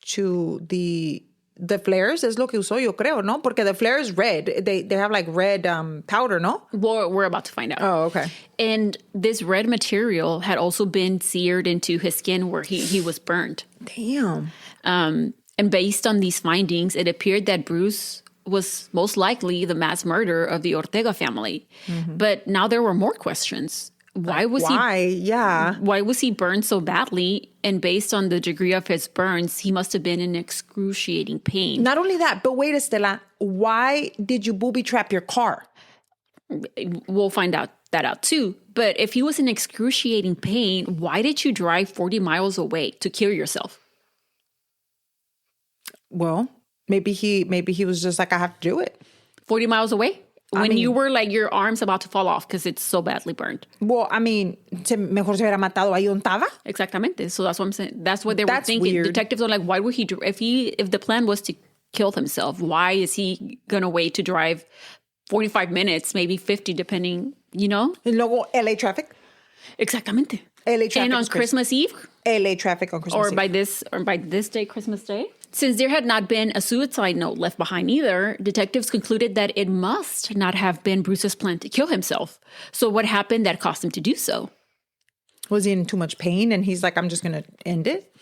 [SPEAKER 1] to the flares? Es lo que usó, yo creo, ¿no? Porque the flare is red. They have like red powder, ¿no?
[SPEAKER 2] Well, we're about to find out.
[SPEAKER 1] Oh, okay.
[SPEAKER 2] And this red material had also been seared into his skin where he was burned.
[SPEAKER 1] Damn.
[SPEAKER 2] And based on these findings, it appeared that Bruce was most likely the mass murderer of the Ortega family. Mm-hmm. But now there were more questions. Why was he burned so badly? And based on the degree of his burns, he must have been in excruciating pain.
[SPEAKER 1] Not only that, but wait, Estela, why did you booby trap your car?
[SPEAKER 2] We'll find that out too. But if he was in excruciating pain, why did you drive 40 miles away to kill yourself?
[SPEAKER 1] Well, maybe he was just like, I have to do it.
[SPEAKER 2] 40 miles away? When you were like, your arm's about to fall off because it's so badly burned.
[SPEAKER 1] Well, I mean, mejor se hubiera matado ahí donde estaba.
[SPEAKER 2] Exactamente. So that's what I'm saying. That's what they were thinking.
[SPEAKER 1] Weird.
[SPEAKER 2] Detectives are like, why would he do? If the plan was to killed himself. Why is he going to wait to drive 45 minutes, maybe 50, depending, you know?
[SPEAKER 1] Y luego LA traffic.
[SPEAKER 2] Exactamente.
[SPEAKER 1] LA traffic.
[SPEAKER 2] And on Christmas Eve.
[SPEAKER 1] LA traffic on Christmas Eve.
[SPEAKER 2] Or by this day, Christmas Day. Since there had not been a suicide note left behind either, detectives concluded that it must not have been Bruce's plan to kill himself. So what happened that caused him to do so?
[SPEAKER 1] Was he in too much pain? And he's like, I'm just going to end it?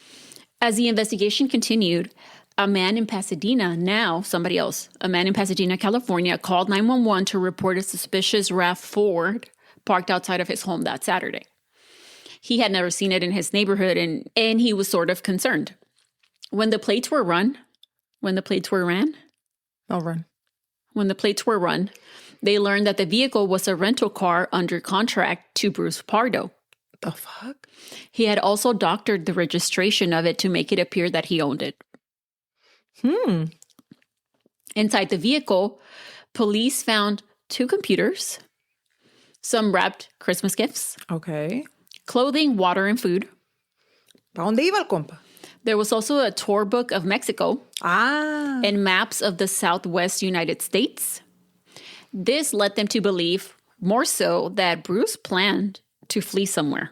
[SPEAKER 2] As the investigation continued, a man in Pasadena, now somebody else, a man in Pasadena, California, called 911 to report a suspicious RAV4 parked outside of his home that Saturday. He had never seen it in his neighborhood, and he was sort of concerned. When the plates were run, they learned that the vehicle was a rental car under contract to Bruce Pardo.
[SPEAKER 1] The fuck?
[SPEAKER 2] He had also doctored the registration of it to make it appear that he owned it. Inside the vehicle, police found 2 computers, some wrapped Christmas gifts,
[SPEAKER 1] Okay.
[SPEAKER 2] clothing, water, and food.
[SPEAKER 1] ¿Para dónde iba el compa?
[SPEAKER 2] There was also a tour book of Mexico and maps of the Southwest United States. This led them to believe, more so, that Bruce planned to flee somewhere.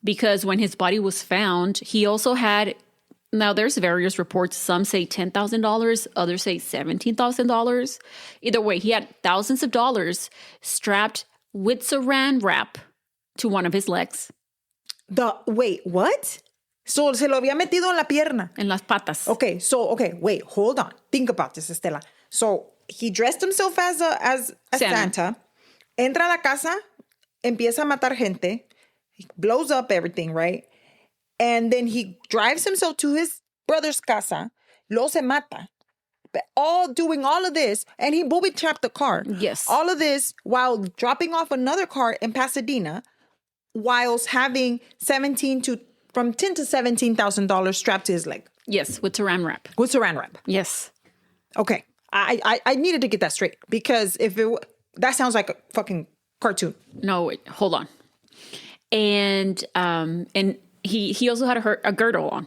[SPEAKER 2] Because when his body was found, he also had, now there's various reports, some say $10,000, others say $17,000. Either way, he had thousands of dollars strapped with saran wrap to one of his legs.
[SPEAKER 1] Wait, what? So, se lo había metido en la pierna.
[SPEAKER 2] En las patas.
[SPEAKER 1] Okay, wait, hold on. Think about this, Estela. So, he dressed himself as a Santa. Entra a la casa, empieza a matar gente. He blows up everything, right? And then he drives himself to his brother's casa. Lo se mata. Doing all of this, and he booby-trapped the car.
[SPEAKER 2] Yes.
[SPEAKER 1] All of this while dropping off another car in Pasadena, whilst having from $10,000 to $17,000 strapped to his leg.
[SPEAKER 2] Yes, with saran wrap.
[SPEAKER 1] With saran wrap.
[SPEAKER 2] Yes.
[SPEAKER 1] Okay. I needed to get that straight because that sounds like a fucking cartoon.
[SPEAKER 2] No, wait, hold on. And he also had a girdle on.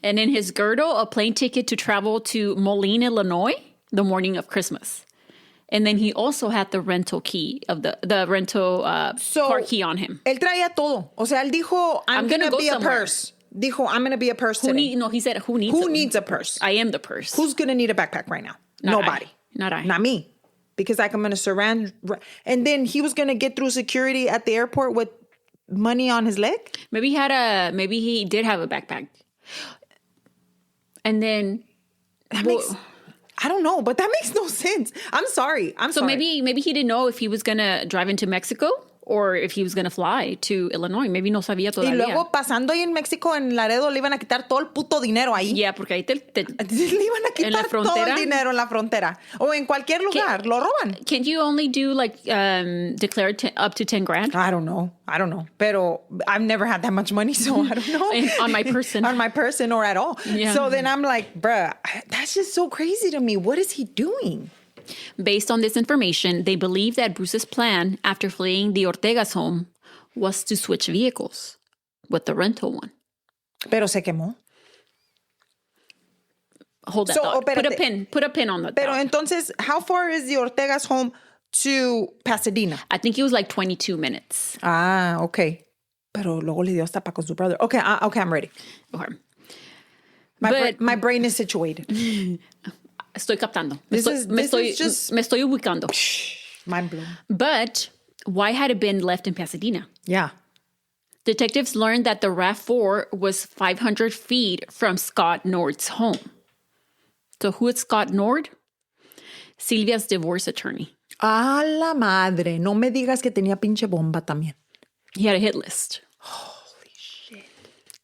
[SPEAKER 2] And in his girdle, a plane ticket to travel to Moline, Illinois, the morning of Christmas. And then he also had the rental key of the rental car key on him.
[SPEAKER 1] Él traía todo. O sea, él dijo, I'm going to be somewhere. A purse. Dijo, I'm going to be a purse today.
[SPEAKER 2] He said, who needs
[SPEAKER 1] a purse?
[SPEAKER 2] I am the purse.
[SPEAKER 1] Who's going to need a backpack right now? Nobody.
[SPEAKER 2] Not I.
[SPEAKER 1] Not me. Because I'm going to saran. And then he was going to get through security at the airport with money on his leg?
[SPEAKER 2] Maybe he did have a backpack. And then
[SPEAKER 1] I don't know, but that makes no sense. I'm sorry.
[SPEAKER 2] So maybe he didn't know if he was going to drive into Mexico or if he was going to fly to Illinois. Maybe no sabía todavía.
[SPEAKER 1] Y luego pasando ahí en México, en Laredo, le iban a quitar todo el puto dinero ahí.
[SPEAKER 2] Yeah, porque ahí
[SPEAKER 1] le iban a quitar todo el dinero en la frontera. O en cualquier lugar. Lo roban.
[SPEAKER 2] Can't you only do declare up to 10 grand?
[SPEAKER 1] I don't know. Pero I've never had that much money, so I don't know.
[SPEAKER 2] On my person.
[SPEAKER 1] On my person or at all.
[SPEAKER 2] Yeah.
[SPEAKER 1] So then I'm like, bruh, that's just so crazy to me. What is he doing?
[SPEAKER 2] Based on this information, they believe that Bruce's plan after fleeing the Ortega's home was to switch vehicles with the rental one.
[SPEAKER 1] Pero se quemó.
[SPEAKER 2] Hold that thought. Put a pin on that.
[SPEAKER 1] Pero entonces, how far is the Ortega's home to Pasadena?
[SPEAKER 2] I think it was like 22 minutes.
[SPEAKER 1] Ah, okay. Pero luego le dio hasta pa con su brother. Okay, I'm ready.
[SPEAKER 2] Okay.
[SPEAKER 1] My brain is situated.
[SPEAKER 2] Estoy captando.
[SPEAKER 1] Me estoy
[SPEAKER 2] ubicando.
[SPEAKER 1] Mind blown.
[SPEAKER 2] But why had it been left in Pasadena?
[SPEAKER 1] Yeah.
[SPEAKER 2] Detectives learned that the RAV4 was 500 feet from Scott Nord's home. So who is Scott Nord? Silvia's divorce attorney.
[SPEAKER 1] A la madre. No me digas que tenía pinche bomba también.
[SPEAKER 2] He had a hit list.
[SPEAKER 1] Holy shit.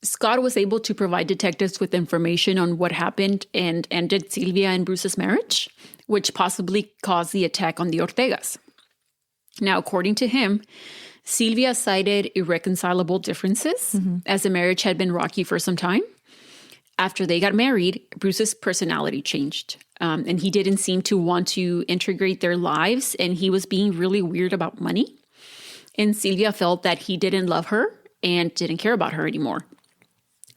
[SPEAKER 2] Scott was able to provide detectives with information on what happened and ended Silvia and Bruce's marriage, which possibly caused the attack on the Ortegas. Now, according to him, Silvia cited irreconcilable differences as the marriage had been rocky for some time. After they got married, Bruce's personality changed, and he didn't seem to want to integrate their lives, and he was being really weird about money. And Silvia felt that he didn't love her and didn't care about her anymore.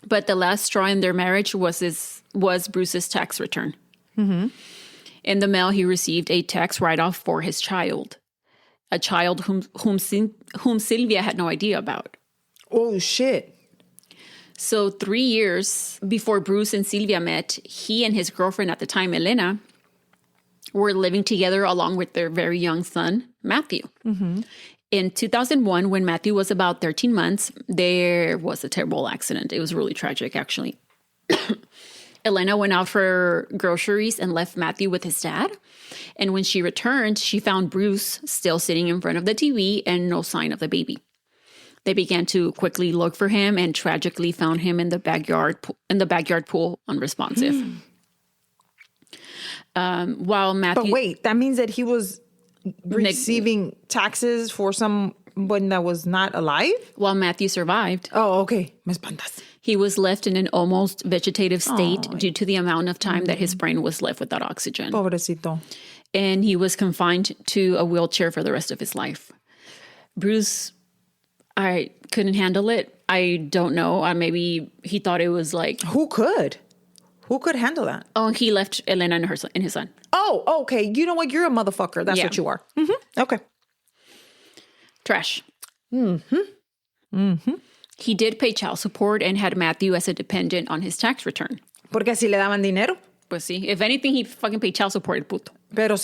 [SPEAKER 2] But the last straw in their marriage was Bruce's tax return. In the mail, he received a tax write-off for his child, a child whom Sylvia had no idea about.
[SPEAKER 1] Oh, shit.
[SPEAKER 2] So 3 years before Bruce and Sylvia met, he and his girlfriend at the time, Elena, were living together along with their very young son, Matthew. In 2001, when Matthew was about 13 months, there was a terrible accident. It was really tragic, actually. Elena went out for groceries and left Matthew with his dad. And when she returned, she found Bruce still sitting in front of the TV and no sign of the baby. They began to quickly look for him and tragically found him in the backyard pool, unresponsive. While Matthew...
[SPEAKER 1] But wait, that means that he was receiving taxes for someone that was not alive?
[SPEAKER 2] While Matthew survived.
[SPEAKER 1] Oh, okay. Me espantas.
[SPEAKER 2] He was left in an almost vegetative state due to the amount of time that his brain was left without oxygen.
[SPEAKER 1] Pobrecito.
[SPEAKER 2] And he was confined to a wheelchair for the rest of his life. Bruce, I couldn't handle it. I don't know. Maybe he thought it was like...
[SPEAKER 1] Who could? Who could handle that?
[SPEAKER 2] Oh, he left Elena and his son.
[SPEAKER 1] Oh, okay. You know what? You're a motherfucker. That's what you are. Okay.
[SPEAKER 2] Trash. He did pay child support and had Matthew as a dependent on his tax return.
[SPEAKER 1] Porque así le daban dinero.
[SPEAKER 2] Pues sí. If anything, he fucking paid child support, el puto.
[SPEAKER 1] Pero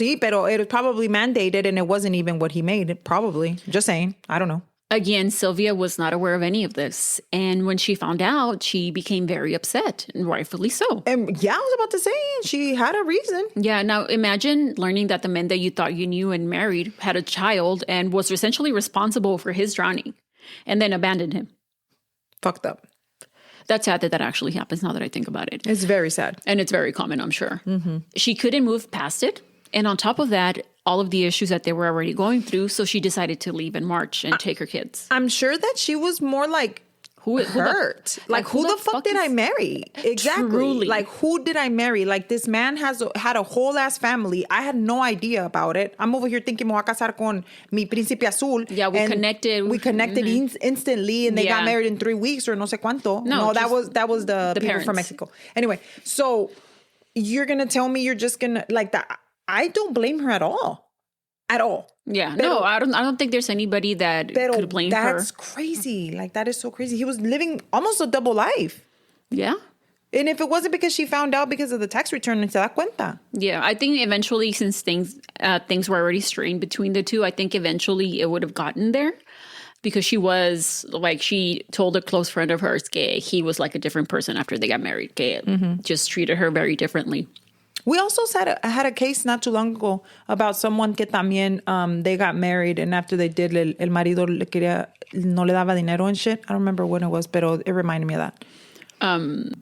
[SPEAKER 1] it was probably mandated and it wasn't even what he made. Probably. Just saying. I don't know.
[SPEAKER 2] Again, Sylvia was not aware of any of this. And when she found out, she became very upset, and rightfully so.
[SPEAKER 1] And yeah, I was about to say, she had a reason.
[SPEAKER 2] Yeah, now imagine learning that the man that you thought you knew and married had a child and was essentially responsible for his drowning and then abandoned him.
[SPEAKER 1] Fucked up.
[SPEAKER 2] That's sad that actually happens now that I think about it.
[SPEAKER 1] It's very sad.
[SPEAKER 2] And it's very common, I'm sure. She couldn't move past it. And on top of that, all of the issues that they were already going through. So she decided to leave in March and take her kids.
[SPEAKER 1] I'm sure that she was more like hurt. Who the fuck did I marry? Exactly.
[SPEAKER 2] Truly.
[SPEAKER 1] Like, who did I marry? Like, this man had a whole ass family. I had no idea about it. I'm over here thinking, me voy a casar con mi príncipe azul.
[SPEAKER 2] Yeah, we connected.
[SPEAKER 1] We connected instantly, and they got married in 3 weeks or no sé cuánto. No, that was the people
[SPEAKER 2] parents
[SPEAKER 1] from Mexico. Anyway, so you're gonna tell me you're just gonna like that? I don't blame her at all. At all.
[SPEAKER 2] Yeah, no, I don't think there's anybody that could blame her.
[SPEAKER 1] That's crazy. Like, that is so crazy. He was living almost a double life.
[SPEAKER 2] Yeah.
[SPEAKER 1] And if it wasn't because she found out because of the tax return, se da cuenta.
[SPEAKER 2] Yeah, I think eventually, since things were already strained between the two, I think eventually it would have gotten there. Because she told a close friend of hers, he was like a different person after they got married. Just treated her very differently.
[SPEAKER 1] We also had a case not too long ago about someone que también they got married, and after they did, el marido no le daba dinero and shit. I don't remember when it was, but it reminded me of that.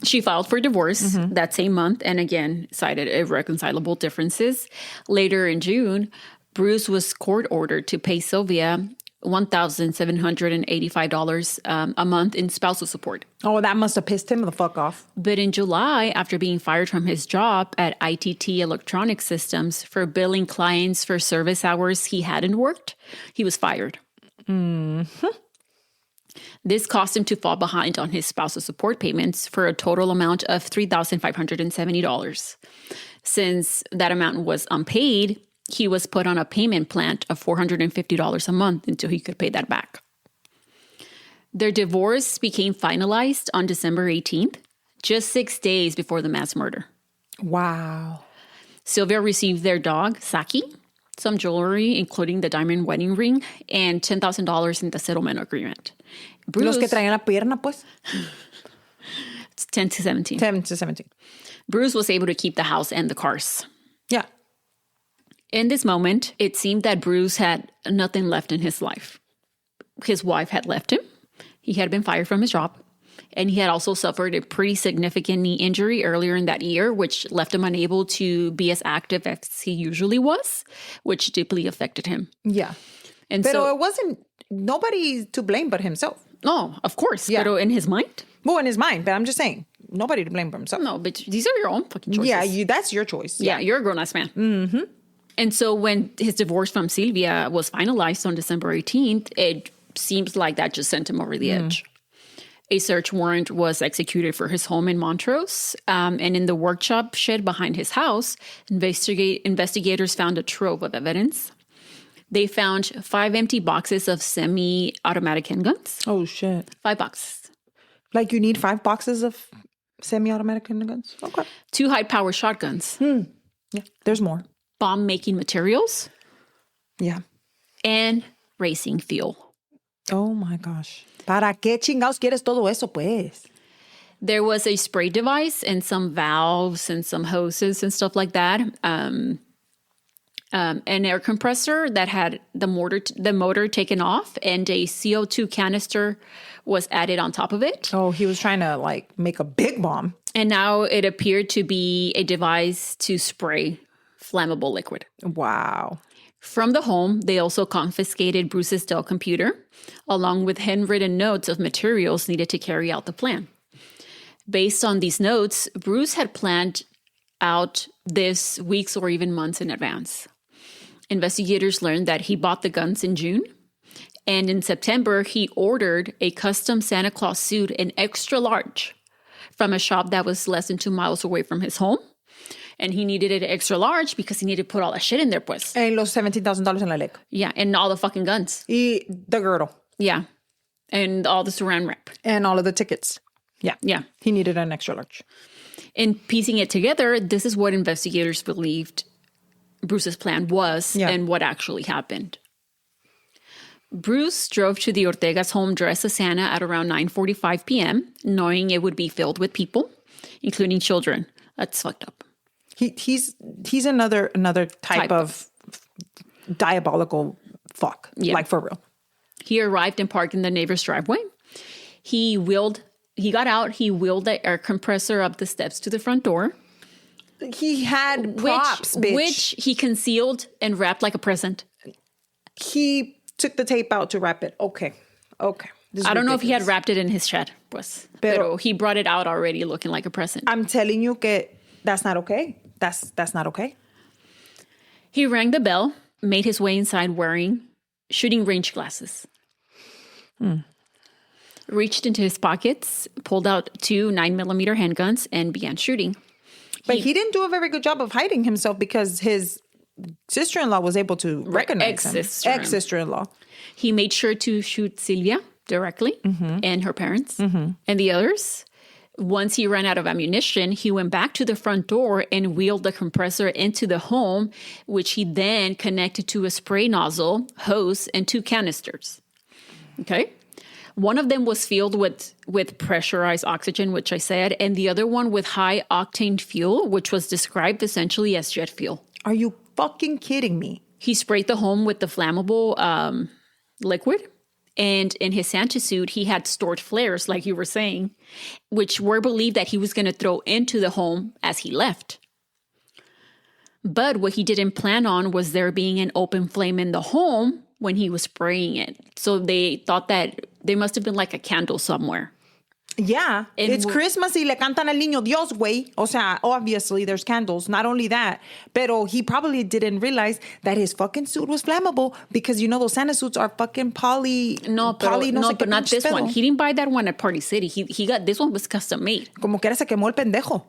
[SPEAKER 2] She filed for divorce that same month and again cited irreconcilable differences. Later in June, Bruce was court ordered to pay Sylvia $1,785 a month in spousal support.
[SPEAKER 1] Oh, that must have pissed him the fuck off.
[SPEAKER 2] But in July, after being fired from his job at ITT Electronic Systems for billing clients for service hours he hadn't worked, he was fired. This caused him to fall behind on his spousal support payments for a total amount of $3,570. Since that amount was unpaid, he was put on a payment plan of $450 a month until he could pay that back. Their divorce became finalized on December 18th, just 6 days before the mass murder.
[SPEAKER 1] Wow.
[SPEAKER 2] Sylvia received their dog, Saki, some jewelry, including the diamond wedding ring, and $10,000 in the settlement agreement. Bruce,
[SPEAKER 1] Los que traían la pierna, pues.
[SPEAKER 2] It's 10 to 17.
[SPEAKER 1] 10 to 17.
[SPEAKER 2] Bruce was able to keep the house and the cars.
[SPEAKER 1] Yeah.
[SPEAKER 2] In this moment, it seemed that Bruce had nothing left in his life. His wife had left him. He had been fired from his job. And he had also suffered a pretty significant knee injury earlier in that year, which left him unable to be as active as he usually was, which deeply affected him.
[SPEAKER 1] Yeah.
[SPEAKER 2] And
[SPEAKER 1] Pero it wasn't nobody to blame but himself.
[SPEAKER 2] No, of course.
[SPEAKER 1] Yeah.
[SPEAKER 2] Pero in his mind?
[SPEAKER 1] Well, in his mind, but I'm just saying, nobody to blame but himself.
[SPEAKER 2] No, but these are your own fucking choices.
[SPEAKER 1] Yeah, that's your choice.
[SPEAKER 2] Yeah, you're a grown-ass man.
[SPEAKER 1] Mm-hmm.
[SPEAKER 2] And so when his divorce from Sylvia was finalized on December 18th, it seems like that just sent him over the edge. A search warrant was executed for his home in Montrose. And in the workshop shed behind his house, investigators found a trove of evidence. They found 5 empty boxes of semi-automatic handguns.
[SPEAKER 1] Oh, shit.
[SPEAKER 2] 5 boxes.
[SPEAKER 1] Like you need 5 boxes of semi-automatic handguns? Okay.
[SPEAKER 2] 2 high-power shotguns.
[SPEAKER 1] Yeah, there's more.
[SPEAKER 2] Bomb-making materials.
[SPEAKER 1] Yeah.
[SPEAKER 2] And racing fuel.
[SPEAKER 1] Oh, my gosh. ¿Para qué chingados quieres todo eso, pues?
[SPEAKER 2] There was a spray device and some valves and some hoses and stuff like that. An air compressor that had the motor taken off, and a CO2 canister was added on top of it.
[SPEAKER 1] Oh, he was trying to like make a big bomb.
[SPEAKER 2] And now it appeared to be a device to spray flammable liquid.
[SPEAKER 1] Wow.
[SPEAKER 2] From the home, they also confiscated Bruce's Dell computer, along with handwritten notes of materials needed to carry out the plan. Based on these notes, Bruce had planned out this weeks or even months in advance. Investigators learned that he bought the guns in June, and in September, he ordered a custom Santa Claus suit in extra large from a shop that was less than 2 miles away from his home. And he needed it extra large because he needed to put all that shit in there, pues.
[SPEAKER 1] And los $17,000 en la leg.
[SPEAKER 2] Yeah, and all the fucking guns.
[SPEAKER 1] Y the girdle.
[SPEAKER 2] Yeah, and all the saran wrap.
[SPEAKER 1] And all of the tickets. Yeah.
[SPEAKER 2] Yeah.
[SPEAKER 1] He needed an extra large.
[SPEAKER 2] In piecing it together, this is what investigators believed Bruce's plan was and what actually happened. Bruce drove to the Ortega's home dressed as Santa at around 9:45 p.m., knowing it would be filled with people, including children. That's fucked up.
[SPEAKER 1] He's another type of diabolical fuck.
[SPEAKER 2] Yeah.
[SPEAKER 1] Like for real.
[SPEAKER 2] He arrived and parked in the neighbor's driveway. He got out, he wheeled the air compressor up the steps to the front door.
[SPEAKER 1] He had props, bitch.
[SPEAKER 2] Which he concealed and wrapped like a present.
[SPEAKER 1] He took the tape out to wrap it. Okay.
[SPEAKER 2] I don't know if he had wrapped it in his shed, pues. Pero he brought it out already looking like a present.
[SPEAKER 1] I'm telling you que that's not okay. That's not okay.
[SPEAKER 2] He rang the bell, made his way inside wearing shooting range glasses. Reached into his pockets, pulled out 2 9mm handguns, and began shooting.
[SPEAKER 1] But he didn't do a very good job of hiding himself because his sister-in-law was able to recognize him. Ex-sister-in-law.
[SPEAKER 2] He made sure to shoot Silvia directly and her parents and the others. Once he ran out of ammunition, he went back to the front door and wheeled the compressor into the home, which he then connected to a spray nozzle, hose, and 2 canisters. Okay? One of them was filled with pressurized oxygen, which I said, and the other one with high-octane fuel, which was described essentially as jet fuel.
[SPEAKER 1] Are you fucking kidding me?
[SPEAKER 2] He sprayed the home with the flammable liquid. And in his Santa suit, he had stored flares, like you were saying, which were believed that he was going to throw into the home as he left. But what he didn't plan on was there being an open flame in the home when he was spraying it. So they thought that there must have been like a candle somewhere.
[SPEAKER 1] Yeah, it's Christmas y le cantan al niño Dios, güey. O sea, obviously there's candles. Not only that, pero he probably didn't realize that his fucking suit was flammable because, you know, those Santa suits are fucking poly.
[SPEAKER 2] But not this one. He didn't buy that one at Party City. He got, this one was custom made.
[SPEAKER 1] Como que se quemó el pendejo.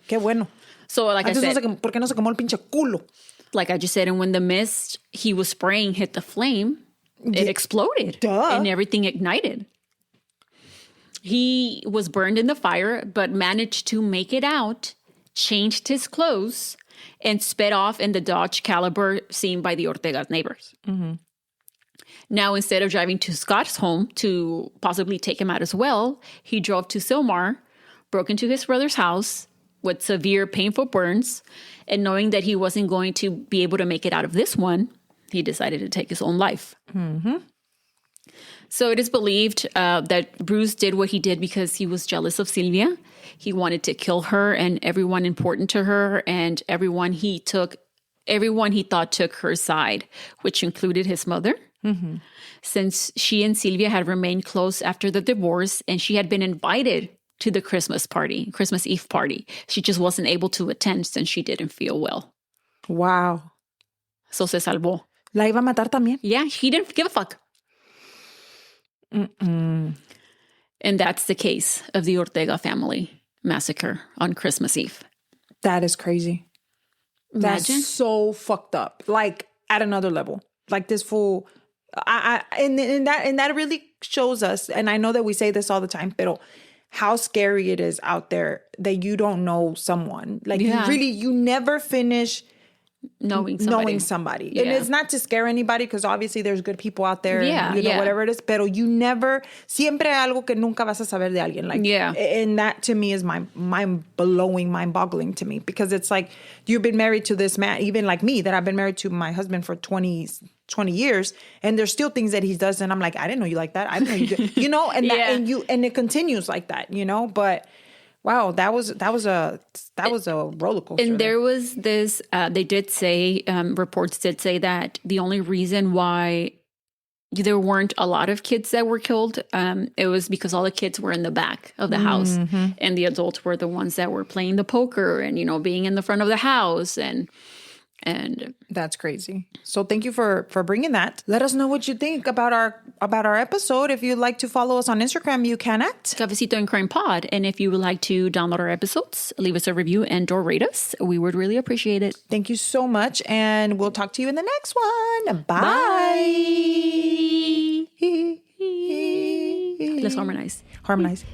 [SPEAKER 1] Qué bueno.
[SPEAKER 2] So like I said.
[SPEAKER 1] ¿Por qué no se quemó el pinche culo?
[SPEAKER 2] Like I just said, and when the mist he was spraying hit the flame, it exploded.
[SPEAKER 1] Duh.
[SPEAKER 2] And everything ignited. He was burned in the fire, but managed to make it out, changed his clothes, and sped off in the Dodge Caliber seen by the Ortega's neighbors. Now, instead of driving to Scott's home to possibly take him out as well, he drove to Sylmar, broke into his brother's house with severe, painful burns, and knowing that he wasn't going to be able to make it out of this one, he decided to take his own life. So it is believed that Bruce did what he did because he was jealous of Silvia. He wanted to kill her and everyone important to her and everyone he thought took her side, which included his mother. Since she and Silvia had remained close after the divorce and she had been invited to the Christmas Eve party. She just wasn't able to attend since she didn't feel well.
[SPEAKER 1] Wow.
[SPEAKER 2] So se salvó.
[SPEAKER 1] ¿La iba a matar también?
[SPEAKER 2] Yeah, he didn't give a fuck. And that's the case of the Ortega family massacre on Christmas Eve.
[SPEAKER 1] That is crazy.
[SPEAKER 2] Imagine.
[SPEAKER 1] That's so fucked up. Like at another level. Like this fool. And that really shows us, and I know that we say this all the time, but how scary it is out there that you don't know someone. Like you never finish knowing somebody.
[SPEAKER 2] Yeah.
[SPEAKER 1] And it's not to scare anybody, because obviously there's good people out there, and, whatever it is, pero you never, siempre hay algo que nunca vas a saber de alguien. Like, and that to me is mind-boggling to me, because it's like, you've been married to this man, even like me, that I've been married to my husband for 20 years, and there's still things that he does, and I'm like, I didn't know you like that. I didn't know you did. You know, and and it continues like that, you know, but wow, that was a roller coaster.
[SPEAKER 2] And there was this, they did say, reports did say that the only reason why there weren't a lot of kids that were killed, it was because all the kids were in the back of the house, and the adults were the ones that were playing the poker and, you know, being in the front of the house, and
[SPEAKER 1] that's crazy. So thank you for bringing that. Let us know what you think about our episode. If you'd like to follow us on Instagram, you can at
[SPEAKER 2] Cafecito and Crime Pod. And if you would like to download our episodes, leave us a review and/or rate us. We would really appreciate it.
[SPEAKER 1] Thank you so much, and we'll talk to you in the next one. Bye.
[SPEAKER 2] Let's harmonize.
[SPEAKER 1] Harmonize.